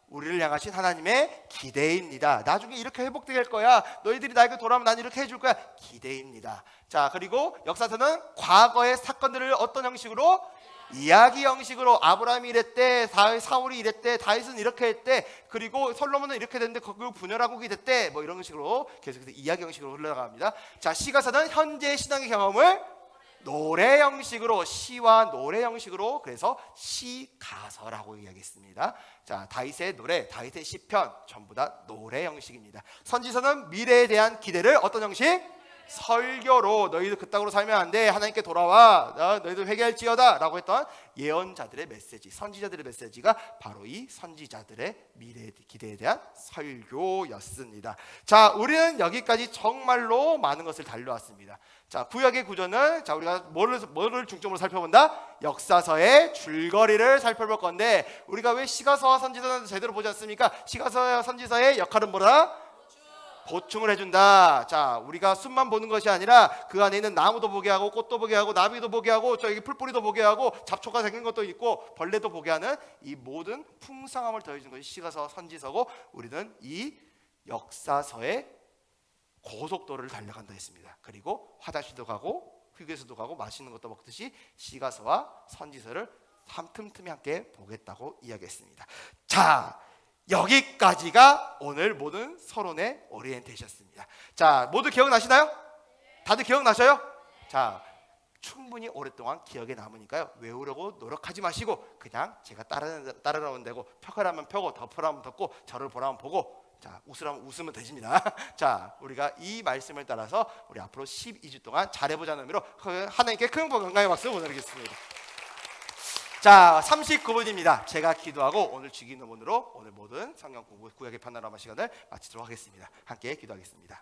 우리를 향하신 하나님의 기대입니다. 나중에 이렇게 회복되게 할 거야. 너희들이 나에게 돌아오면 난 이렇게 해줄 거야. 기대입니다. 자, 그리고 역사서는 과거의 사건들을 어떤 형식으로? 이야기 형식으로. 아브라함이 이랬대, 사울이 이랬대, 다윗은 이렇게 했대, 그리고 솔로몬은 이렇게 됐는데 그걸 분열하고 됐대, 뭐 이런 식으로 계속해서 이야기 형식으로 흘러나갑니다. 자, 시가서는 현재의 신앙의 경험을 노래 형식으로, 시와 노래 형식으로, 그래서 시가서라고 이야기했습니다. 자, 다윗의 노래, 다윗의 시편 전부 다 노래 형식입니다. 선지서는 미래에 대한 기대를 어떤 형식? 설교로. 너희들 그땅으로 살면 안 돼, 하나님께 돌아와, 너희들 회개할지어다 라고 했던 예언자들의 메시지, 선지자들의 메시지가 바로 이 선지자들의 미래의 기대에 대한 설교였습니다. 자, 우리는 여기까지 정말로 많은 것을 달려왔습니다. 자, 구약의 구조는, 자, 우리가 뭐를 중점으로 살펴본다? 역사서의 줄거리를 살펴볼 건데, 우리가 왜 시가서와 선지서는 제대로 보지 않습니까? 시가서와 선지서의 역할은 뭐다? 보충을 해준다. 자, 우리가 숲만 보는 것이 아니라 그 안에 있는 나무도 보게 하고, 꽃도 보게 하고, 나비도 보게 하고, 저기 풀뿌리도 보게 하고, 잡초가 생긴 것도 있고, 벌레도 보게 하는 이 모든 풍성함을 더해주는 것이 시가서, 선지서고, 우리는 이 역사서의 고속도로를 달려간다 했습니다. 그리고 화장실도 가고, 휴게소도 가고, 맛있는 것도 먹듯이 시가서와 선지서를 틈틈이 함께 보겠다고 이야기했습니다. 자, 여기까지가 오늘 모든 서론의 오리엔테이션입니다. 자, 모두 기억나시나요? 다들 기억나셔요? 자, 충분히 오랫동안 기억에 남으니까요, 외우려고 노력하지 마시고 그냥 제가 따라하면 되고, 펴라면 펴고, 덮으라면 덮고, 저를 보라면 보고, 자, 웃으라면 웃으면 되십니다. 자, 우리가 이 말씀을 따라서 우리 앞으로 12주 동안 잘해보자는 의미로 하나님께 큰 건강의 박수 보내드리겠습니다. 자, 39분입니다. 제가 기도하고 오늘 주기도문으로 오늘 모든 성경 공부, 구약의 파노라마 시간을 마치도록 하겠습니다. 함께 기도하겠습니다.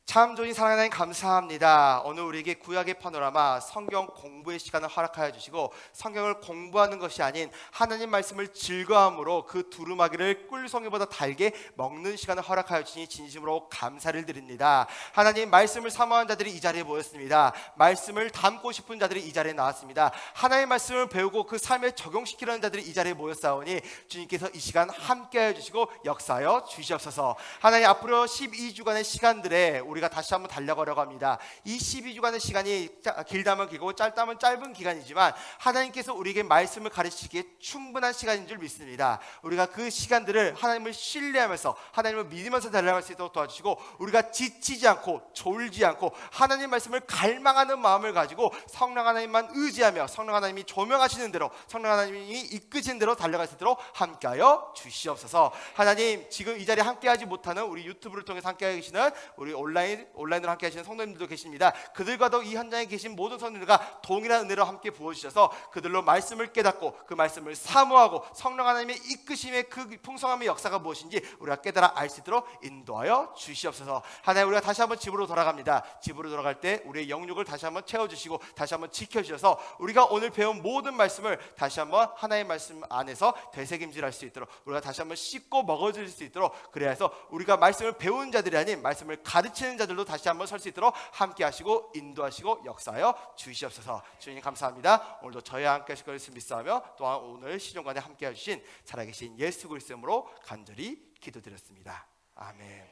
참 좋은 사랑하는 하나님 감사합니다. 오늘 우리에게 구약의 파노라마 성경 공부의 시간을 허락하여 주시고, 성경을 공부하는 것이 아닌 하나님 말씀을 즐거움으로 그 두루마기를 꿀송이보다 달게 먹는 시간을 허락하여 주시니 진심으로 감사를 드립니다. 하나님, 말씀을 사모하는 자들이 이 자리에 모였습니다. 말씀을 담고 싶은 자들이 이 자리에 나왔습니다. 하나님의 말씀을 배우고 그 삶에 적용시키려는 자들이 이 자리에 모였사오니 주님께서 이 시간 함께하여 주시고 역사하여 주시옵소서. 하나님, 앞으로 12주간의 시간들에 우리가 다시 한번 달려가려고 합니다. 이 12주간의 시간이 길다면 길고 짧다면 짧은 기간이지만 하나님께서 우리에게 말씀을 가르치기에 충분한 시간인 줄 믿습니다. 우리가 그 시간들을 하나님을 신뢰하면서 하나님을 믿으면서 달려갈 수 있도록 도와주시고, 우리가 지치지 않고 졸지 않고 하나님 말씀을 갈망하는 마음을 가지고 성령 하나님만 의지하며 성령 하나님이 조명하시는 대로, 성령 하나님이 이끄시는 대로 달려갈 수 있도록 함께하여 주시옵소서. 하나님, 지금 이 자리에 함께하지 못하는 우리 유튜브를 통해서 함께하고 계시는 우리 온라인으로 함께 하시는 성도님들도 계십니다. 그들과도 이 현장에 계신 모든 성도님들과 동일한 은혜로 함께 부어주셔서 그들로 말씀을 깨닫고 그 말씀을 사모하고 성령 하나님의 이끄심의 그 풍성함의 역사가 무엇인지 우리가 깨달아 알 수 있도록 인도하여 주시옵소서. 하나님, 우리가 다시 한번 집으로 돌아갑니다. 집으로 돌아갈 때 우리의 영육을 다시 한번 채워주시고 다시 한번 지켜주셔서 우리가 오늘 배운 모든 말씀을 다시 한번 하나의 말씀 안에서 되새김질할 수 있도록, 우리가 다시 한번 씹고 먹어줄 수 있도록, 그래서 우리가 말씀을 배운 자들이 아닌 말씀을 가르치는 자들도 다시 한번 설 수 있도록 함께 하시고 인도하시고 역사하여 주시옵소서. 주님 감사합니다. 오늘도 저희와 함께 하실 것을 믿사하며 또한 오늘 시종간에 함께 해주신 살아계신 예수 그리스도의 이름으로 간절히 기도드렸습니다. 아멘.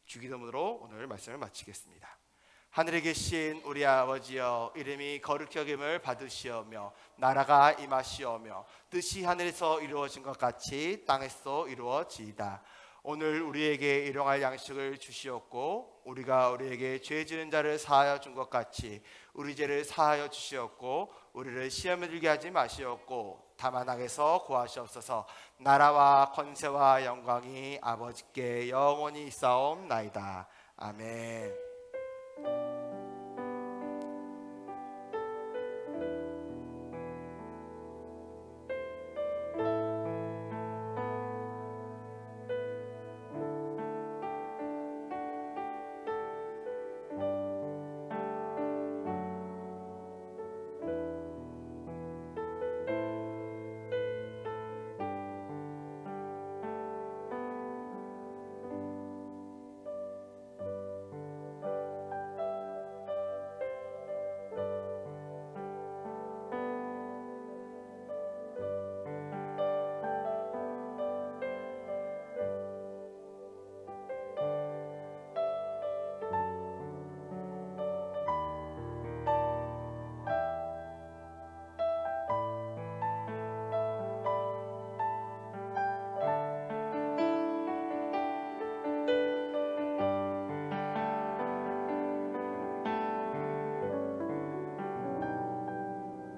주기도문으로 오늘 말씀을 마치겠습니다. 하늘에 계신 우리 아버지여, 이름이 거룩히 여김을 받으시오며 나라가 임하시오며 뜻이 하늘에서 이루어진 것 같이 땅에서 이루어지이다. 오늘 우리에게 일용할 양식을 주시옵고 우리가 우리에게 죄 지은 자를 사하여 준 것 같이 우리 죄를 사하여 주시옵고 우리를 시험에 들게 하지 마시옵고 다만 악에서 구하시옵소서. 나라와 권세와 영광이 아버지께 영원히 있사옵나이다. 아멘.